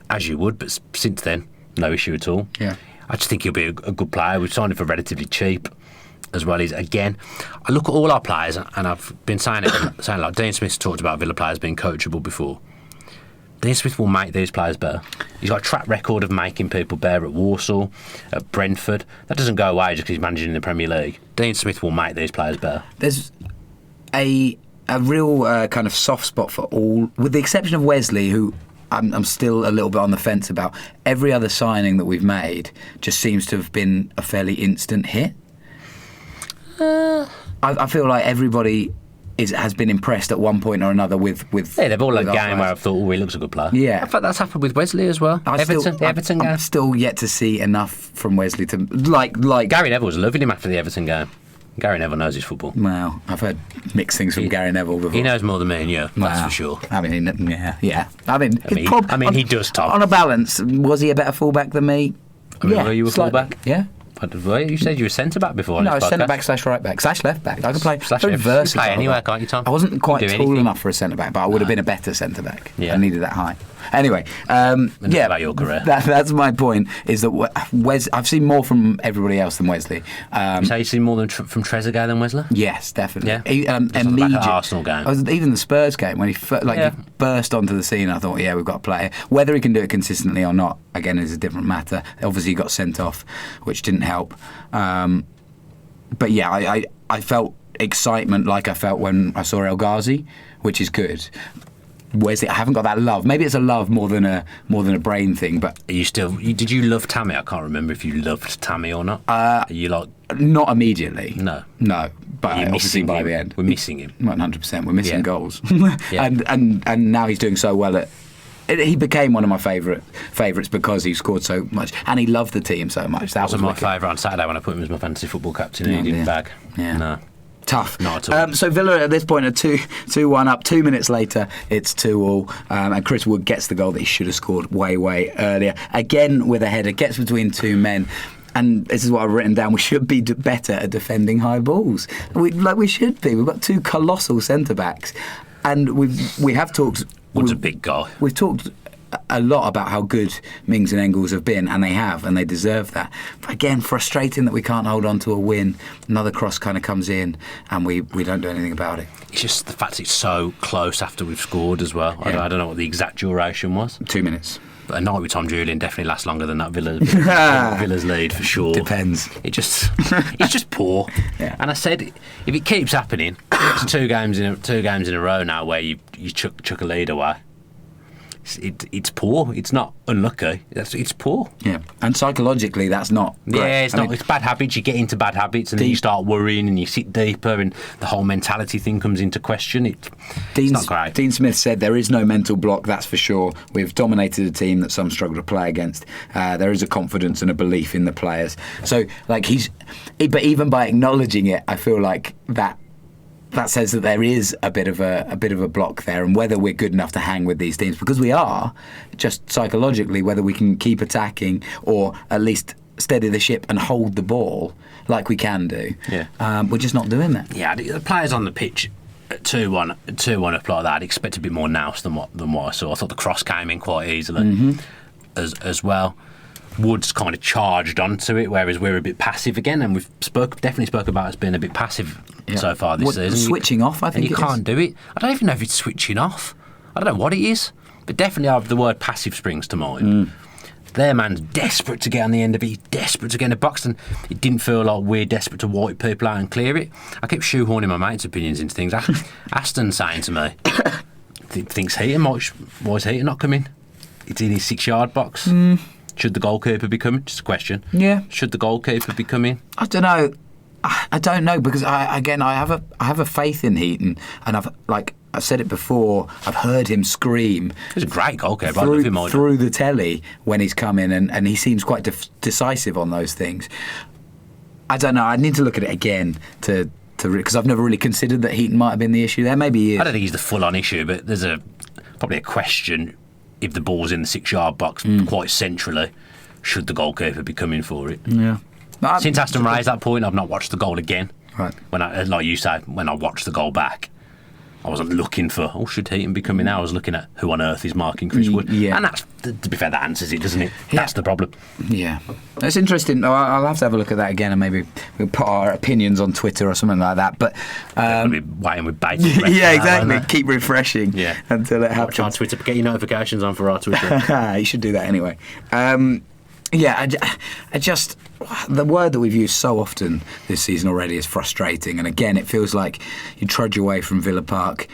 as you would. But since then, no issue at all. Yeah. I just think he'll be a good player. We've signed him for relatively cheap. As well as, again, I look at all our players, and I've been saying like Dean Smith's talked about Villa players being coachable before. Dean Smith will make these players better. He's got a track record of making people better at Walsall, at Brentford. That doesn't go away just because he's managing in the Premier League. Dean Smith will make these players better. There's a real kind of soft spot for all, with the exception of Wesley, who I'm still a little bit on the fence about. Every other signing that we've made just seems to have been a fairly instant hit. I feel like everybody has been impressed at one point or another with they've all had a game where I've thought, he looks a good player. Yeah. In fact, that's happened with Wesley as well. The Everton game. I'm still yet to see enough from Wesley to like. Gary Neville was loving him after the Everton game. Gary Neville knows his football. Well, I've heard mixed things from Gary Neville before. He knows more than me and you, that's for sure. I mean, yeah. I mean, he does, Tom. On a balance, was he a better fullback than me? Were you a fullback? Yeah. You said you were centre-back before. No, centre-back / right-back / left-back. I could play very versatile. Play anywhere, can't you, Tom? I wasn't quite tall enough for a centre-back, but I would have been a better centre-back. Yeah. I needed that height. Anyway, about your career. That's my point, is that I've seen more from everybody else than Wesley. So you've seen more from Trezeguet than Wesley? Yes, definitely. Yeah. Immediate Arsenal game. Even the Spurs game, when he burst onto the scene, I thought, we've got a player. Whether he can do it consistently or not, again, is a different matter. Obviously, he got sent off, which didn't help. But yeah, I felt excitement like I felt when I saw El Ghazi, which is good. Wesley, I haven't got that love. Maybe it's a love more than a brain thing. But did you love Tammy? I can't remember if you loved Tammy or not. Are you like not immediately? No. But obviously by the end, we're missing him. 100%. We're missing goals, Yeah. and now he's doing so well he became one of my favourites because he scored so much and he loved the team so much. That wasn't my favourite on Saturday when I put him as my fantasy football captain and he didn't bag. Yeah. No. Tough. Not at all. So Villa at this point are 2-1 up. 2 minutes later, it's 2-2, and Chris Wood gets the goal that he should have scored way earlier. Again with a header, gets between two men. And this is what I've written down. We should be better at defending high balls. We should be. We've got two colossal centre backs, and we have talked. Wood's a big guy. We've talked a lot about how good Mings and Engels have been, and they deserve that. But again, frustrating that we can't hold on to a win. Another cross kind of comes in, and we don't do anything about it. It's just the fact it's so close after we've scored as well. Yeah. I don't know what the exact duration was. 2 minutes. But a night with Tom Julian definitely lasts longer than that Villa's lead for sure. Depends. It's just poor. Yeah. And I said, if it keeps happening, it's two games in a row now where you chuck a lead away. It's poor. It's not unlucky. It's poor. Yeah, and psychologically, that's not great. Yeah, it's bad habits. You get into bad habits, and then you start worrying, and you sit deeper, and the whole mentality thing comes into question. It's not great. Dean Smith said there is no mental block. That's for sure. We've dominated a team that some struggle to play against. There is a confidence and a belief in the players. So, but even by acknowledging it, I feel like that says that there is a bit of a block there, and whether we're good enough to hang with these teams, because we are, just psychologically, whether we can keep attacking or at least steady the ship and hold the ball like we can do. Yeah. We're just not doing that. Yeah, the players on the pitch at 2-1 up like that, I'd expect a bit more nous than what I saw. I thought the cross came in quite easily as well. Woods kind of charged onto it, whereas we're a bit passive again, and we've definitely spoke about us being a bit passive so far this season. Switching off, I think. And you can't do it. I don't even know if it's switching off. I don't know what it is, but definitely the word passive springs to mind. Their man's desperate to get on the end of it. He's desperate to get in the box, and it didn't feel like we're desperate to wipe people out and clear it. I kept shoehorning my mate's opinions into things. Aston saying to me, thinks Heaton why is Heaton not coming? It's in his 6-yard box. Should the goalkeeper be coming? Just a question. Yeah. Should the goalkeeper be coming? I don't know. I don't know, because I have a faith in Heaton, and I've said it before. I've heard him scream. He's a great goalkeeper. Through the telly when he's come in, and he seems quite decisive on those things. I don't know. I need to look at it again to because I've never really considered that Heaton might have been the issue there. Maybe he is. I don't think he's the full-on issue, but there's probably a question if the ball's in the 6-yard box quite centrally, should the goalkeeper be coming for it? Yeah. Since Aston raised that point, I've not watched the goal again. Right. Like you said, when I watched the goal back, I wasn't looking for, should Heaton be coming now? I was looking at who on earth is marking Chris Wood. Yeah. And that's, to be fair, that answers it, doesn't it? Yeah. That's the problem. Yeah. That's interesting. I'll have to have a look at that again, and maybe we'll put our opinions on Twitter or something like that. But we'll be waiting with bait. Yeah, exactly. Keep refreshing until it happens. Watch our Twitter. Get your notifications on for our Twitter. You should do that anyway. I just the word that we've used so often this season already is frustrating, and again it feels like you trudge away from Villa Park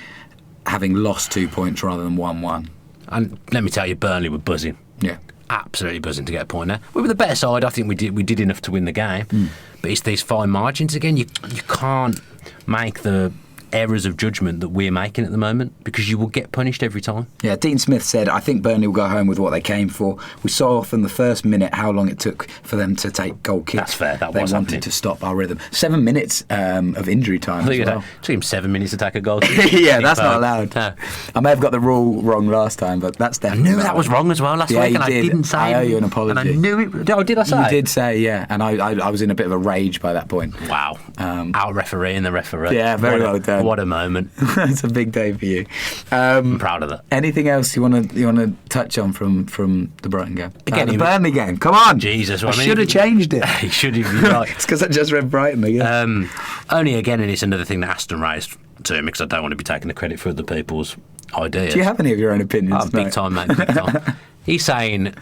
having lost 2 points rather than 1-1. And let me tell you, Burnley were buzzing. Yeah, absolutely buzzing to get a point there. We were the better side. I think we did enough to win the game, but it's these fine margins again. You can't make the errors of judgment that we're making at the moment, because you will get punished every time. Yeah, Dean Smith said, I think Burnley will go home with what they came for. We saw from the first minute how long it took for them to take goal kicks. That's fair. They wanted to stop our rhythm. 7 minutes of injury time as well. It took him 7 minutes to take a goal kick. Yeah, that's not allowed. No. I may have got the rule wrong last time, but that's definitely I knew that was wrong as well last week, and I didn't say I owe you an apology. And I knew it. Oh, did I say? You did say, yeah, and I was in a bit of a rage by that point. Wow. Out refereeing the referee. Yeah, very well done. What a moment. It's a big day for you. I'm proud of that. Anything else you want to touch on from the Brighton game? Again, the Burnley game. Come on, Jesus! I should have changed it. He should have been right. It's because I just read Brighton again. Only again, and it's another thing that Aston raised to him, because I don't want to be taking the credit for other people's ideas. Do you have any of your own opinions? Big time, mate. Big time. He's saying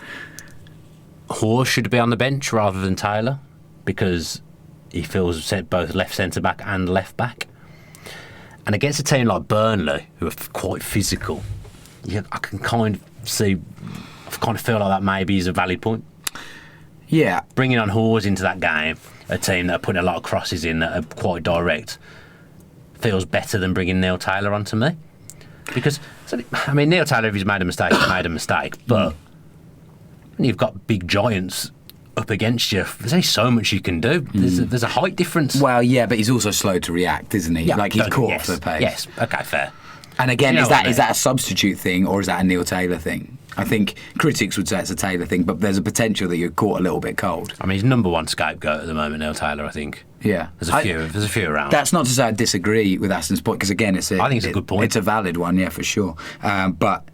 Hawes should be on the bench rather than Taylor, because he feels both left centre back and left back. And against a team like Burnley, who are quite physical, I can kind of feel like that maybe is a valid point. Yeah. Bringing on Hawes into that game, a team that are putting a lot of crosses in that are quite direct, feels better than bringing Neil Taylor onto me. Because, Neil Taylor, if he's made a mistake, he's made a mistake. But when you've got big giants up against you, there's only so much you can do. There's a height difference. Well, yeah, but he's also slow to react, isn't he? Yeah, like he's caught off the pace. Yes, okay, fair. And again, is that a substitute thing, or is that a Neil Taylor thing? I think critics would say it's a Taylor thing, but there's a potential that you're caught a little bit cold. He's number one scapegoat at the moment, Neil Taylor, I think. Yeah. There's a few around. That's not to say I disagree with Aston's point, because again, I think it's a good point. It's a valid one, yeah, for sure. But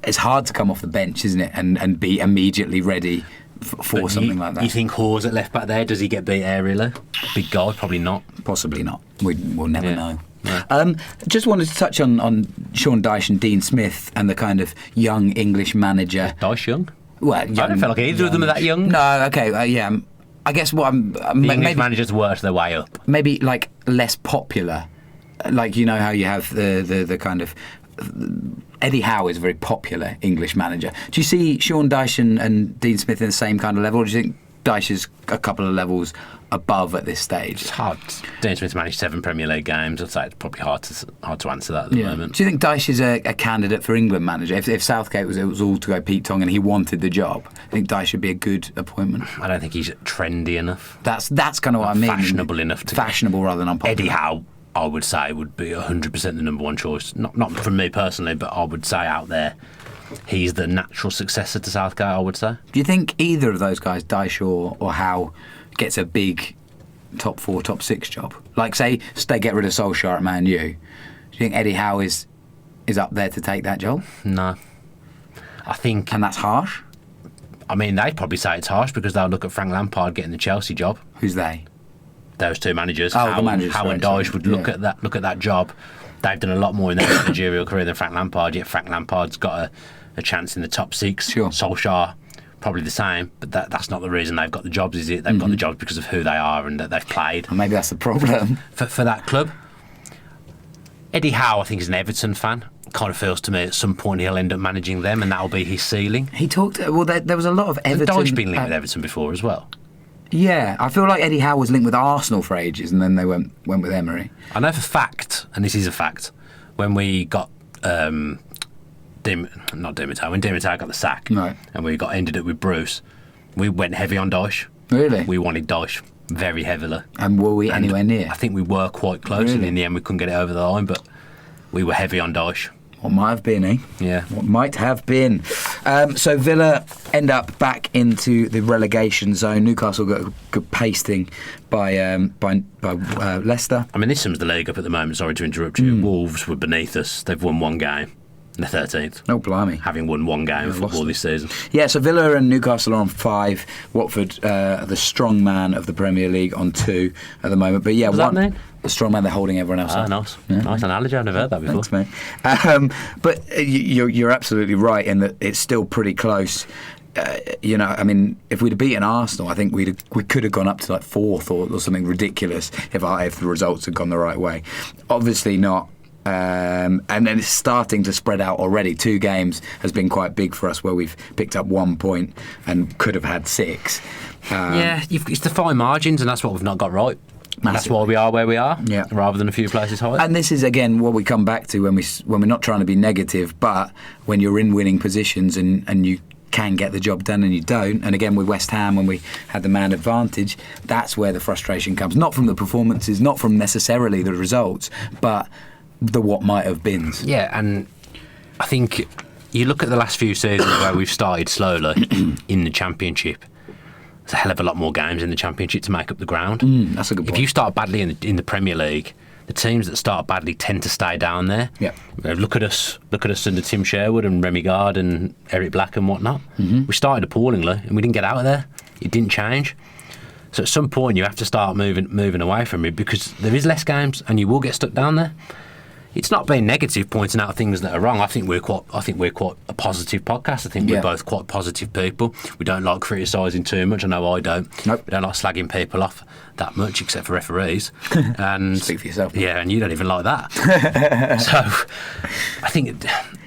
it's hard to come off the bench, isn't it, and be immediately ready for something like that. You think Hawes at left back there, does he get beat aerially? Big guy, probably not. Possibly not. We'll never know. Yeah. Just wanted to touch on Sean Dyche and Dean Smith and the kind of young English manager. Dyche young? Well, I don't feel like either of them are that young. No, okay, yeah. I guess what I'm... English managers worked their way up. Maybe, like, less popular. Like, you know how you have the kind of... Eddie Howe is a very popular English manager. Do you see Sean Dyche and Dean Smith in the same kind of level, or do you think Dyche is a couple of levels above at this stage? It's hard. Dean Smith managed 7 Premier League games. I'd say it's probably hard to answer that at the moment. Do you think Dyche is a candidate for England manager? If Southgate was all to go Pete Tong and he wanted the job, I think Dyche should be a good appointment. I don't think he's trendy enough. That's kind of what I mean. Fashionable enough to... Fashionable rather than unpopular. Eddie Howe, I would say, would be 100% the number one choice. Not from me personally, but I would say out there, he's the natural successor to Southgate, I would say. Do you think either of those guys, Dyche or Howe, gets a big top 4, top 6 job? Like, say they get rid of Solskjaer at Man U. Do you think Eddie Howe is up there to take that job? No. I think... And that's harsh? They'd probably say it's harsh because they'll look at Frank Lampard getting the Chelsea job. Who's they? Those two managers. The managers. Howe and Dyche would look at that job. They've done a lot more in their managerial career than Frank Lampard, yet Frank Lampard's got a chance in the top 6. Sure. Solskjaer, probably the same, but that's not the reason they've got the jobs, is it? They've got the jobs because of who they are and that they've played. And maybe that's the problem. For that club. Eddie Howe, I think, is an Everton fan. Kind of feels to me at some point he'll end up managing them and that'll be his ceiling. He talked... Well, there was a lot of Everton... Dyche's been linked with Everton before as well. Yeah, I feel like Eddie Howe was linked with Arsenal for ages and then they went with Emery. I know for fact, and this is a fact, when we got... when Dimitri got the sack, right, and we ended up with Bruce, we went heavy on Dyche. Really? We wanted Dyche. very heavily. And were we anywhere near? I think we were quite close, and in the end we couldn't get it over the line, but we were heavy on Dyche. What might have been, eh? Yeah. What might have been. So Villa end up back into the relegation zone. Newcastle got a good pasting by Leicester. I mean, this sums the league up at the moment. Sorry to interrupt you. Wolves were beneath us. They've won one game. They're 13th. Oh, blimey. Having won one game of football this season. Yeah, so Villa and Newcastle are on 5. Watford, the strong man of the Premier League, on 2 at the moment. But yeah, what does that mean? The strong man, they're holding everyone else up. Nice. Yeah. Nice analogy. I've never heard that before. Thanks, mate. But you're absolutely right in that it's still pretty close. I mean, if we'd have beaten Arsenal, I think we could have gone up to like 4th or something ridiculous if the results had gone the right way. Obviously not. And then it's starting to spread out already. 2 games has been quite big for us, where we've picked up 1 point and could have had 6. It's the fine margins, and that's what we've not got right. That's why we are where we are, rather than a few places higher. And this is, again, what we come back to when we're not trying to be negative, but when you're in winning positions and you can get the job done and you don't. And again, with West Ham, when we had the man advantage, that's where the frustration comes. Not from the performances, not from necessarily the results, but the what might have been. Yeah, and I think you look at the last few seasons where we've started slowly in the Championship. There's a hell of a lot more games in the Championship to make up the ground. That's a good point. If you start badly in the Premier League, the teams that start badly tend to stay down there. Yeah. Look at us under Tim Sherwood and Remy Gard and Eric Black and whatnot. We started appallingly and we didn't get out of there. It didn't change. So at some point you have to start moving away from it, because there is less games and you will get stuck down there. It's not being negative, pointing out things that are wrong. I think we're quite a positive podcast. I think we're both quite positive people. We don't like criticising too much. I know I don't. Nope. We don't like slagging people off that much, except for referees. And speak for yourself. Yeah, and you don't even like that. So I think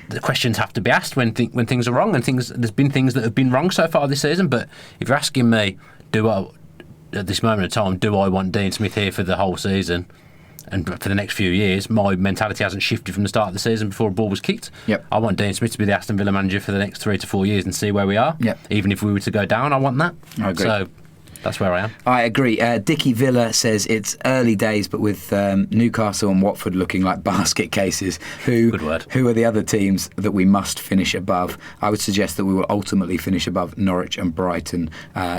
the questions have to be asked when things are wrong, and there's been things that have been wrong so far this season. But if you're asking me, at this moment in time, do I want Dean Smith here for the whole season? And for the next few years, my mentality hasn't shifted from the start of the season before a ball was kicked. Yep. I want Dean Smith to be the Aston Villa manager for the next 3 to 4 years and see where we are. Yep. Even if we were to go down, I want that. I agree. So that's where I am. I agree. Dickie Villa says it's early days, but with Newcastle and Watford looking like basket cases, Good word. Who are the other teams that we must finish above? I would suggest that we will ultimately finish above Norwich and Brighton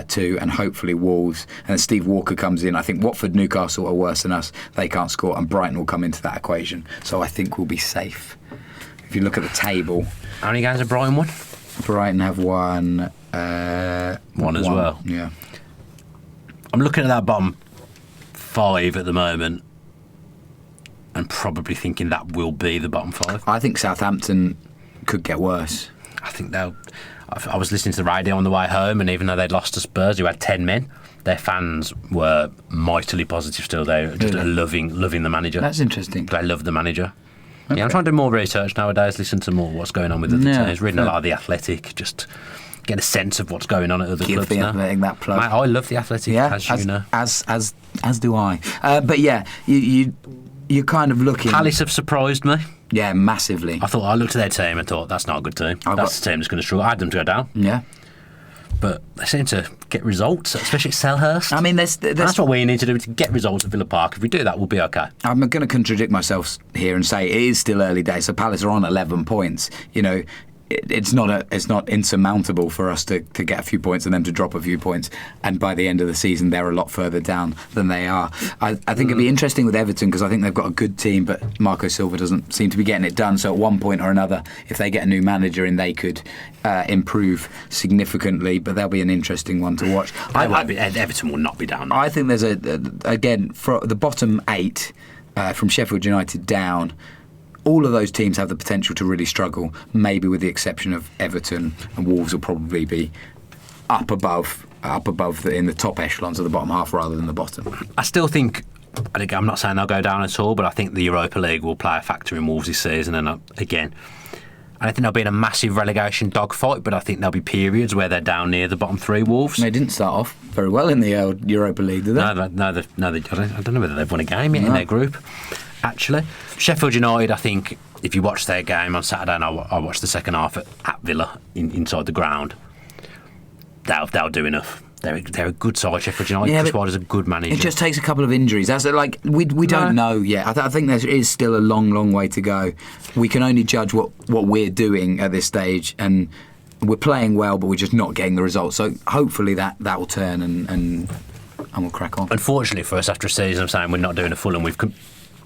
too, and hopefully Wolves. And Steve Walker comes in. I think Watford, Newcastle are worse than us. They can't score, and Brighton will come into that equation. So I think we'll be safe. If you look at the table, how many games have Brighton won? Brighton have won one as well. Yeah. I'm looking at that bottom 5 at the moment and probably thinking that will be the bottom 5. I think Southampton could get worse. I think they'll... I was listening to the radio on the way home, and even though they'd lost to Spurs, who had 10 men, their fans were mightily positive still. They were just loving the manager. That's interesting. They love the manager. Okay. Yeah, I'm trying to do more research nowadays, listen to more what's going on with other teams, reading a lot of The Athletic, just get a sense of what's going on at other clubs now. Give the Athletic that plug. Mate, I love The Athletic, as you know. As do I. But yeah, you're kind of looking... Palace have surprised me. Yeah, massively. I looked at their team and thought, that's not a good team. That's the team that's going to struggle. I had them to go down. Yeah. But they seem to get results, especially at Selhurst. I mean, that's what we need to do, to get results at Villa Park. If we do that, we'll be okay. I'm going to contradict myself here and say it is still early days. So Palace are on 11 points. You know, it's not insurmountable for us to get a few points and them to drop a few points, and by the end of the season they're a lot further down than they are. I think it'd be interesting with Everton, because I think they've got a good team, but Marco Silva doesn't seem to be getting it done. So at one point or another, if they get a new manager in, they could improve significantly. But that'll be an interesting one to watch. Everton will not be down. I think there's again, for the bottom 8 from Sheffield United down, all of those teams have the potential to really struggle, maybe with the exception of Everton, and Wolves will probably be up above in the top echelons of the bottom half rather than the bottom. I still think, I'm not saying they'll go down at all, but I think the Europa League will play a factor in Wolves this season. And again, I don't think they'll be in a massive relegation dogfight, but I think there'll be periods where they're down near the bottom 3 Wolves. They didn't start off very well in the Europa League, did they? No, I don't know whether they've won a game yet in their group, actually. Sheffield United, I think, if you watch their game on Saturday, and I watched the second half at Villa inside the ground, they'll do enough. They're a good side, Sheffield United. Chris Wilder's a good manager. It just takes a couple of injuries. We don't know yet. I think there is still a long way to go. We can only judge what we're doing at this stage, and we're playing well, but we're just not getting the results. So hopefully that will turn and we'll crack on. Unfortunately for us, after a season of saying we're not doing a Fulham, we've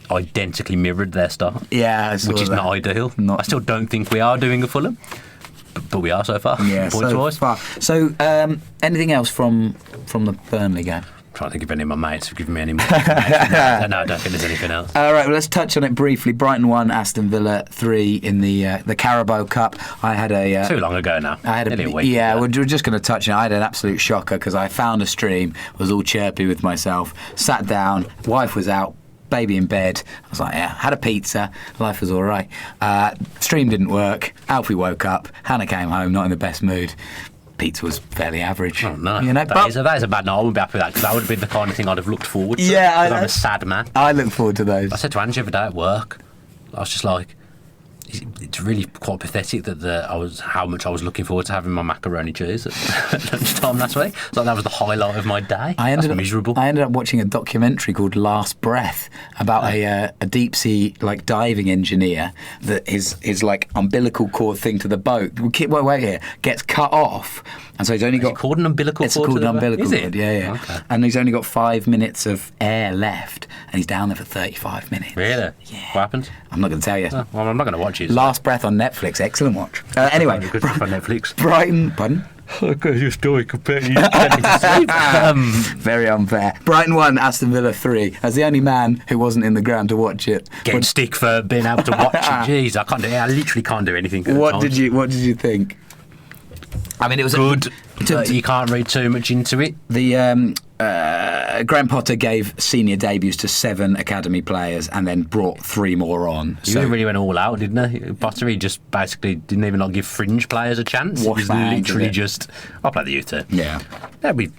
identically mirrored their start. Yeah, which is not ideal. I still don't think we are doing a Fulham. But we are so far. Yeah, so far. So, anything else from the Burnley game? I'm trying to think if any of my mates have given me any more information. No, I don't think there's anything else. All right, well, let's touch on it briefly. Brighton 1, Aston Villa 3 in the Carabao Cup. I had a... too long ago now. I had a week. Yeah, we're just going to touch on it. I had an absolute shocker because I found a stream, was all chirpy with myself, sat down, wife was out, baby in bed. I was like, yeah, had a pizza. Life was all right. Stream didn't work. Alfie woke up. Hannah came home, not in the best mood. Pizza was fairly average. Oh, no. That is a bad night. I wouldn't be happy with that because that would have been the kind of thing I'd have looked forward to. Yeah, I'm a sad man. I look forward to those. I said to Angie every day at work, I was just like, it's really quite pathetic that how much I was looking forward to having my macaroni cheese at lunchtime last week. So that was the highlight of my day. That's miserable. I ended up watching a documentary called Last Breath about a deep sea diving engineer that his umbilical cord thing to the boat. Wait here gets cut off. And so he's only got... Is it called an umbilical cord? It's called an umbilical cord, yeah. Okay. And he's only got 5 minutes of air left, and he's down there for 35 minutes. Really? Yeah. What happened? I'm not going to tell you. Oh, well, I'm not going to watch it. Last Breath on Netflix, excellent watch. Anyway, good stuff on Netflix. Brighton, pardon? Okay, your story completely very unfair. Brighton 1, Aston Villa 3. As the only man who wasn't in the ground to watch it. Getting stick for being able to watch it. Jeez, I literally can't do anything. What did you think? I mean, it was good. You can't read too much into it. The Graham Potter gave senior debuts to 7 academy players and then brought 3 more on. He really went all out, didn't he? Potter, he just basically didn't even give fringe players a chance. It was literally just, I'll play the youth team. Yeah, we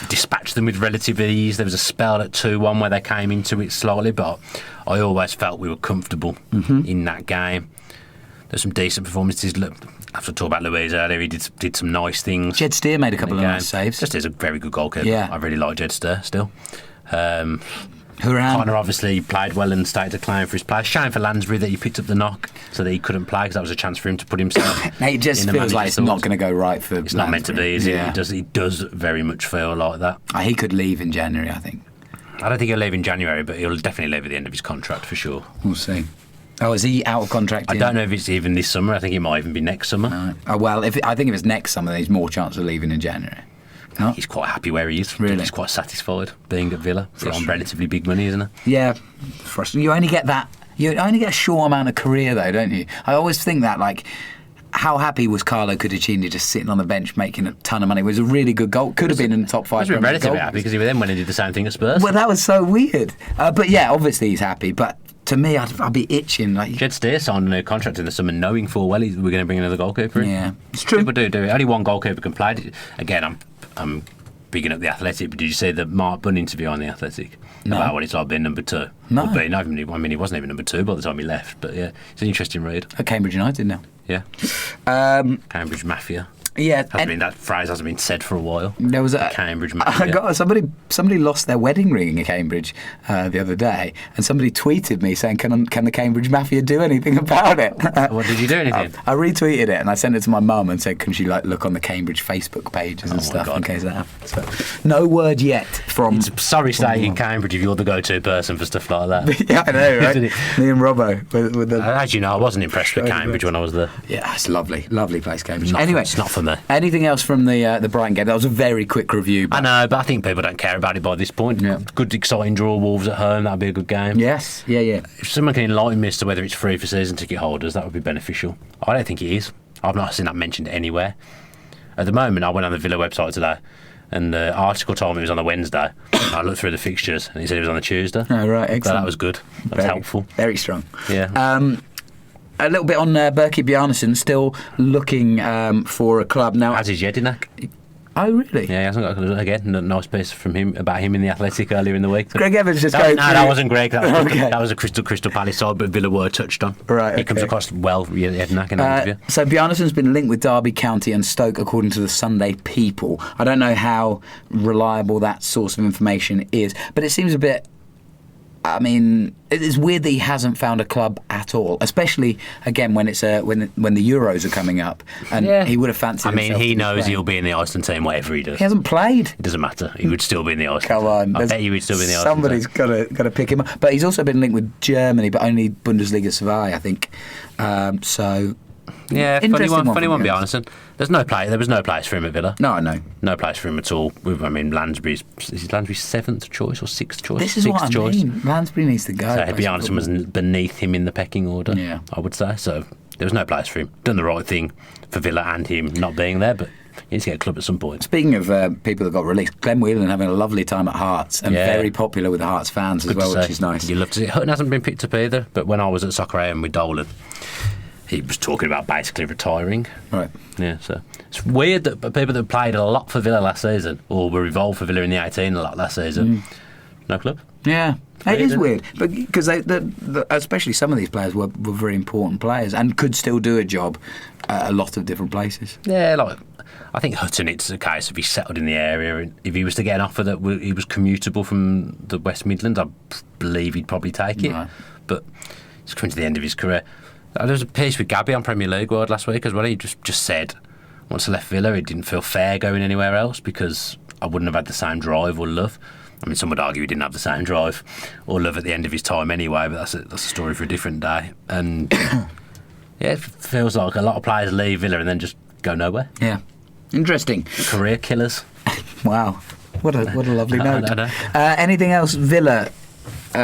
dispatched them with relative ease. There was a spell at 2-1 where they came into it slightly, but I always felt we were comfortable in that game. There's some decent performances. Look, I have to talk about Louise earlier. He did some nice things. Jed Steer made a couple of nice saves. Just is a very good goalkeeper. Yeah. I really like Jed Steer still. Horan. Connor obviously played well and started to claim for his play. Shame for Lansbury that he picked up the knock so that he couldn't play because that was a chance for him to put himself it just feels like it's not going to go right for It's Lansbury. not meant to be, is it? It does very much feel like that. He could leave in January, I think. I don't think he'll leave in January, but he'll definitely leave at the end of his contract for sure. We'll see. Oh, is he out of contract? I don't know if it's even this summer. I think it might even be next summer. Right. Oh, well, I think if it's next summer, there's more chance of leaving in January. No? He's quite happy where he is. Really? He's quite satisfied being at Villa. He's on relatively big money, isn't he? Yeah. You only get that. You only get a short amount of career, though, don't you? I always think that, how happy was Carlo Cudicini just sitting on the bench making a ton of money? It was a really good goal. Could have been in the top 5. He was relatively happy because he then went and did the same thing at Spurs. Well, that was so weird. But yeah, obviously he's happy. But to me, I'd be itching. Jed Steer signed a new contract in the summer, knowing full well we're going to bring another goalkeeper in. Yeah, it's true. People do it. Only one goalkeeper can play. Again, I'm bigging up the Athletic, but did you see the Mark Bunn interview on the Athletic about what it's like being number 2? No. He wasn't even number 2 by the time he left. But yeah, it's an interesting read. At Cambridge United now. Yeah. Cambridge Mafia. Yeah, that phrase hasn't been said for a while. There was a Cambridge Mafia. Somebody lost their wedding ring in Cambridge the other day, and somebody tweeted me saying, "Can the Cambridge Mafia do anything about it?" What did you do? Anything? I retweeted it and I sent it to my mum and said, "Can she look on the Cambridge Facebook pages and stuff in case that happens?" So, no word yet from. Sorry, staying in Cambridge if you're the go-to person for stuff like that. Yeah, I know, right? Me and Robbo. With as you know, I wasn't impressed with Cambridge when I was there. Yeah, it's lovely place, Cambridge. It's not for me. Anything else from the Brighton game? That was a very quick review. I know, but I think people don't care about it by this point. Yeah. Good, exciting draw. Wolves at home. That'd be a good game. Yes. Yeah. If someone can enlighten me as to whether it's free for season ticket holders, that would be beneficial. I don't think it is. I've not seen that mentioned anywhere. At the moment, I went on the Villa website today, and the article told me it was on a Wednesday. I looked through the fixtures, and he said it was on a Tuesday. Oh, right, excellent. So that was good. That was helpful. Very strong. Yeah. A little bit on Berkey Bjarnason, still looking for a club now. As is Jedinak. Oh, really? Yeah, he hasn't got a clue. Again, a nice piece from him about him in the Athletic earlier in the week. Greg Evans just No, goes. that wasn't Greg. That was a Crystal Palace side, but Villa were touched on. Right. He comes across well. Yeah, in that interview. So Bjarnason's been linked with Derby County and Stoke, according to the Sunday People. I don't know how reliable that source of information is, but it seems a bit. I mean, it's weird that he hasn't found a club at all, especially again when it's when the Euros are coming up, and he would have fancied. I mean, himself he to be knows playing. he'll be in the Iceland team, whatever he does. He hasn't played. It doesn't matter. He would still be in the Iceland. Come on, I bet you would still be in the Iceland. Somebody's got to pick him up. But he's also been linked with Germany, but only Bundesliga Sevilla, I think. So. Yeah, funny one, Bjarnason. There was no place for him at Villa. No, no. No place for him at all. I mean, Lansbury's 7th choice or 6th choice? This is sixth what I choice. mean. Lansbury needs to go. So Bjarnason was beneath him in the pecking order, I would say. So there was no place for him. Done the right thing for Villa and him not being there, but he needs to get a club at some point. Speaking of people that got released, Glenn Whelan having a lovely time at Hearts and very popular with the Hearts fans as well, which is nice. You love to see it. Hutton hasn't been picked up either, but when I was at Soccer AM with Dolan, he was talking about basically retiring. Right. Yeah, so it's weird that people that played a lot for Villa last season, or were involved for Villa in the 18 a lot last season, no club. Yeah, it is weird, but because especially some of these players were very important players and could still do a job at a lot of different places. Yeah, like I think Hutton, it's a case of he settled in the area, and if he was to get an offer that he was commutable from the West Midlands, I believe he'd probably take it. Right. But he's coming to the end of his career. There was a piece with Gabby on Premier League World last week as well. He just said once I left Villa, it didn't feel fair going anywhere else because I wouldn't have had the same drive or love. I mean, some would argue he didn't have the same drive or love at the end of his time anyway, but that's a story for a different day. And it feels like a lot of players leave Villa and then just go nowhere. Yeah, interesting. Career killers. Wow, what a lovely note. I know. Anything else, Villa?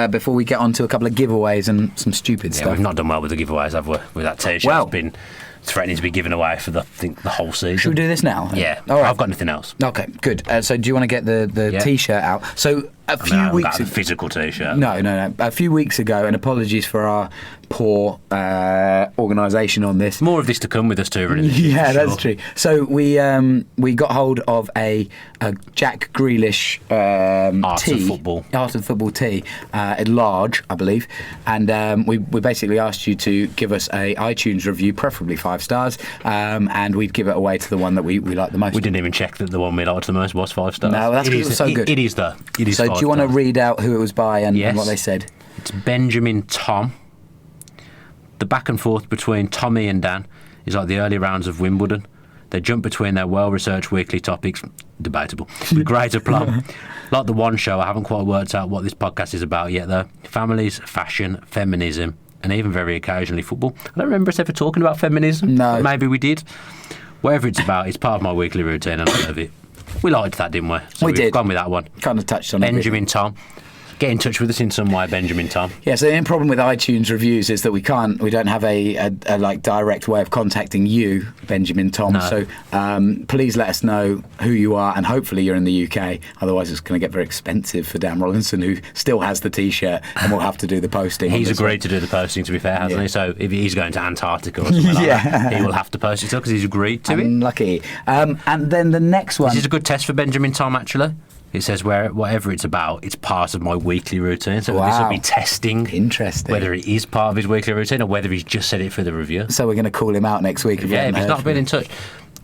Before we get on to a couple of giveaways and some stupid stuff. We've not done well with the giveaways, have we? With that t-shirt, it's been threatening to be given away for the whole season. Should we do this now? Yeah. All right. I've got nothing else. Okay, good. So do you want to get the T-shirt out? So a few weeks ago, physical T-shirt. No. A few weeks ago, and apologies for our poor organisation on this. More of this to come with us too. Really, yeah, that's true. So we got hold of a Jack Grealish Art of Football tee, at large, I believe, and we basically asked you to give us a iTunes review, preferably 5 stars, and we'd give it away to the one that we like the most. We didn't even check that the one we liked the most was 5 stars. No, that's because it was so good. It is though. It is. So do you want to read out who it was by and what they said? It's Benjamin Tom. The back and forth between Tommy and Dan is like the early rounds of Wimbledon. They jump between their well-researched weekly topics, debatable, with great aplomb. Like the one show, I haven't quite worked out what this podcast is about yet, though. Families, fashion, feminism, and even very occasionally football. I don't remember us ever talking about feminism. No. Maybe we did. Whatever it's about, it's part of my weekly routine, and I love it. We liked that, didn't we? So we've gone with that one. Kind of touched on it. Benjamin Tom. Get in touch with us in some way, Benjamin Tom. Yeah, so the only problem with iTunes reviews is that we don't have a like direct way of contacting you, Benjamin Tom. No. So please let us know who you are, and hopefully you're in the UK. Otherwise, it's going to get very expensive for Dan Rollinson, who still has the T-shirt, and will have to do the posting. He's agreed to do the posting, to be fair, hasn't he? So if he's going to Antarctica or something like that, he will have to post it because he's agreed to it. Unlucky. And then the next one. This is a good test for Benjamin Tom, actually. It says whatever it's about, it's part of my weekly routine. So this will be testing. Interesting. Whether it is part of his weekly routine or whether he's just said it for the review. So we're going to call him out next week. If he's not been in touch.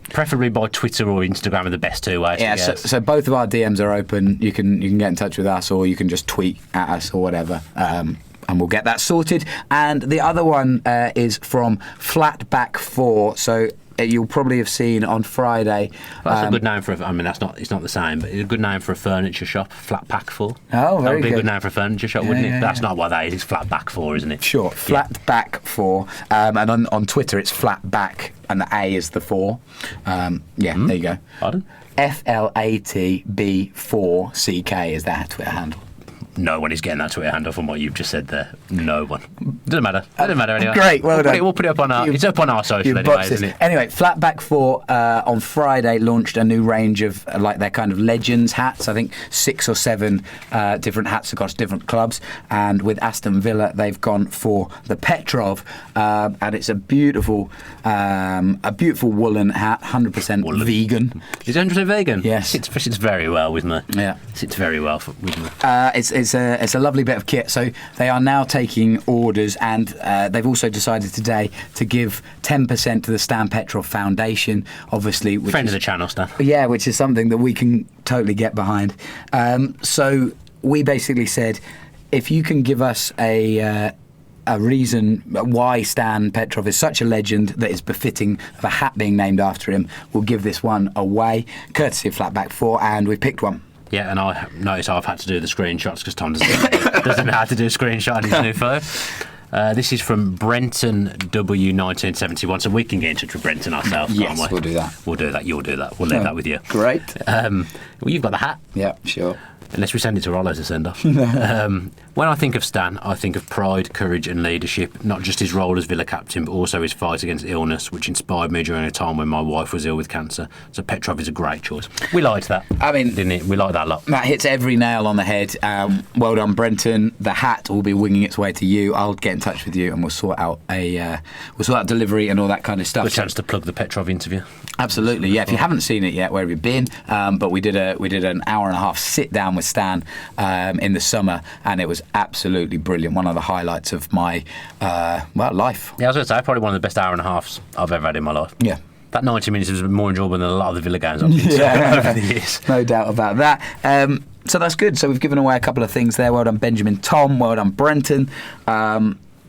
Preferably by Twitter or Instagram are the best 2 ways. Yeah, so both of our DMs are open. You can get in touch with us, or you can just tweet at us or whatever. And we'll get that sorted. And the other one is from Flatback 4. So you'll probably have seen on Friday. That's a good name for it's not the same, but it's a good name for a furniture shop, Flatback 4. Oh, very good. That would be a good name for a furniture shop, wouldn't it? That's not what that is, it's Flatback 4, isn't it? Sure, Flatback 4. And on Twitter it's Flatback, and the A is the 4. There you go. Pardon? FLATB4CK is their Twitter handle. no one is getting that Twitter handle from what you've just said there. No one. Doesn't matter. Doesn't matter anyway. Great, well done. We'll put it up on our. It's up on our social anyway, isn't it? Anyway, Flatback 4 on Friday launched a new range of like their kind of legends hats. I think 6 or 7 different hats across different clubs. And with Aston Villa, they've gone for the Petrov, and it's a beautiful woolen hat, 100% vegan. Is it 100% vegan? Yes. It sits very well with me. Yeah. Sits very well with me. It's a lovely bit of kit. So they are now taking orders, and they've also decided today to give 10% to the Stan Petrov Foundation, obviously. Friend of the channel, Stan. Yeah, which is something that we can totally get behind. So we basically said, if you can give us a reason why Stan Petrov is such a legend that is befitting of a hat being named after him, we'll give this one away, courtesy of Flatback 4, and we've picked one. Yeah, and I notice I've had to do the screenshots because Tom doesn't know how to do a screenshot on his new phone. This is from Brenton W1971, so we can get in touch with Brenton ourselves. Yes, can't we? we'll do that. We'll do that. You'll do that. We'll leave that with you. Great. Well, you've got the hat. Yeah, sure. Unless we send it to Rollo to send off. When I think of Stan, I think of pride, courage and leadership, not just his role as Villa captain, but also his fight against illness, which inspired me during a time when my wife was ill with cancer. So Petrov is a great choice. We liked that. I mean, didn't it? We liked that a lot. That hits every nail on the head. Well done, Brenton. The hat will be winging its way to you. I'll get in touch with you and we'll sort out delivery and all that kind of stuff. Good chance to plug the Petrov interview. Absolutely, yeah. If you haven't seen it yet, where have you been? But we did an hour and a half sit down with Stan in the summer, and it was absolutely brilliant. One of the highlights of my life. Yeah, I was going to say, probably one of the best hour and a halves I've ever had in my life. Yeah. That 90 minutes was more enjoyable than a lot of the Villa games I've been to over the years. No doubt about that. So that's good. So we've given away a couple of things there. Well done, Benjamin Tom. Well done, Brenton.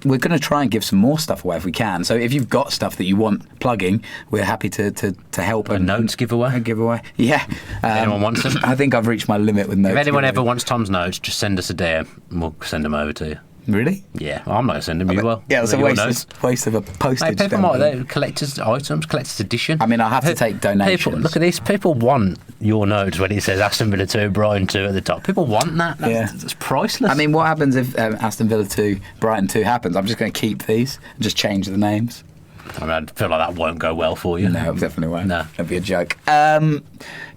We're going to try and give some more stuff away if we can. So if you've got stuff that you want plugging, we're happy to help. A notes giveaway? A giveaway, yeah. Anyone wants them? I think I've reached my limit with notes. If anyone ever wants Tom's notes, just send us a DM and we'll send them over to you. Really? Yeah, well, I'm not going to send them. You will. Yeah, it's a waste of a postage. People might, they're collector's items, collector's edition. I mean, I have to take donations. Look at this. People want your notes when it says Aston Villa 2, Brighton 2 at the top. People want that. That's priceless. I mean, what happens if Aston Villa 2, Brighton 2 happens? I'm just going to keep these and just change the names. I mean, I feel like that won't go well for you. No, it definitely won't. No. That'd be a joke.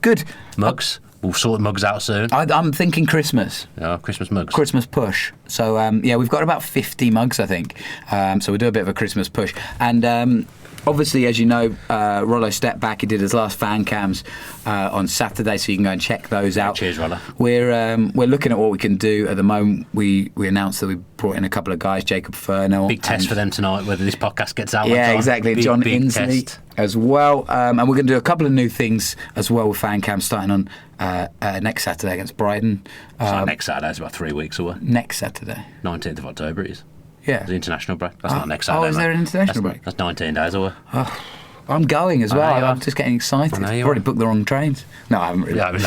Good. Mugs. We'll sort the mugs out soon. I'm thinking Christmas. Oh, Christmas mugs. Christmas push. So, we've got about 50 mugs, I think. So we'll do a bit of a Christmas push. And obviously, as you know, Rollo stepped back. He did his last fan cams on Saturday, so you can go and check those out. Cheers, Rollo. We're looking at what we can do at the moment. We announced that we brought in a couple of guys, Jacob Furnell. Big test for them tonight, whether this podcast gets out. Yeah, exactly. John Inslee test as well. And we're going to do a couple of new things as well with fan cams starting on next Saturday against Brighton. So next Saturday is about 3 weeks away. Next Saturday. 19th of October it is. Yeah. The international break. That's not next Saturday. Oh, is there an international break? That's 19 days away. Oh, I'm going as well. I'm just getting excited. I've already booked the wrong trains. No, I haven't really. Yeah, I mean,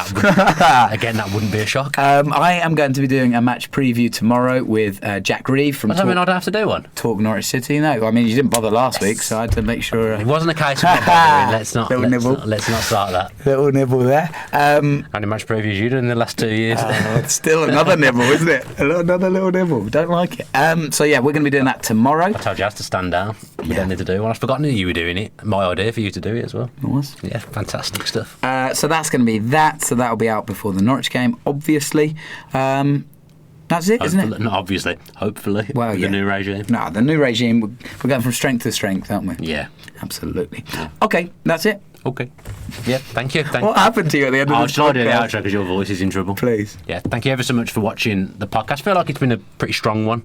that wouldn't be a shock. I am going to be doing a match preview tomorrow with Jack Reeve from I mean, I'd have to do one. Talk Norwich City. No, I mean, you didn't bother last week, so I had to make sure. It wasn't a case of not bothering. Let's not start that. Little nibble there. How many match previews you done in the last 2 years? It's still another nibble, isn't it? Another little nibble. Don't like it. So yeah, we're going to be doing that tomorrow. I told you I have to stand down. We don't need to do one. I've forgotten that you were doing it. My idea for you to do it as well. It was. Yeah, fantastic stuff. So that's going to be that. So that'll be out before the Norwich game, obviously. That's it, isn't it? Not obviously. Hopefully. Well, the new regime. No, the new regime. We're going from strength to strength, aren't we? Yeah. Absolutely. Okay, that's it. Okay. Yeah, thank you. What happened to you at the end of the podcast? I'll do the outro because your voice is in trouble. Please. Yeah, thank you ever so much for watching the podcast. I feel like it's been a pretty strong one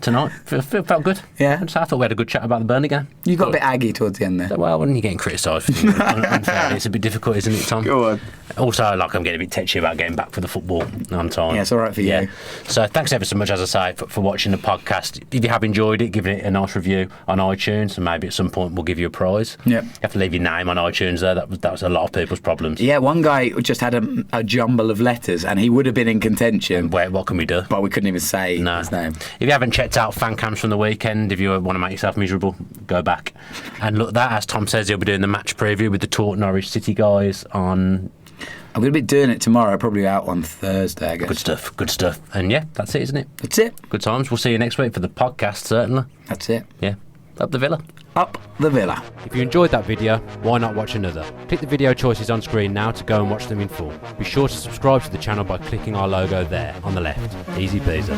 tonight. Felt good. Yeah. I thought we had a good chat about the Burnley game. You got a bit aggy towards the end there. Well, when you're getting criticised for things unfairly, it's a bit difficult, isn't it, Tom? Go on. Also, I'm getting a bit tetchy about getting back for the football on time. Yeah, it's all right for you. So thanks ever so much, as I say, for watching the podcast. If you have enjoyed it, give it a nice review on iTunes, and maybe at some point we'll give you a prize. Yeah. You have to leave your name on iTunes there. That was a lot of people's problems. Yeah, one guy just had a jumble of letters, and he would have been in contention. What can we do? But we couldn't even say his name. If you haven't checked out fan cams from the weekend, if you want to make yourself miserable, go back and look. That, as Tom says, he'll be doing the match preview with the Talk Norwich City guys on I'm going to be doing it tomorrow, probably out on Thursday, I guess. Good stuff. And yeah, that's it, isn't it? That's it. Good times. We'll see you next week for the podcast, certainly. That's it. Yeah. Up the Villa. Up the Villa. If you enjoyed that video, why not watch another? Click the video choices on screen now to go and watch them in full. Be sure to subscribe to the channel by clicking our logo there on the left. Easy peasy.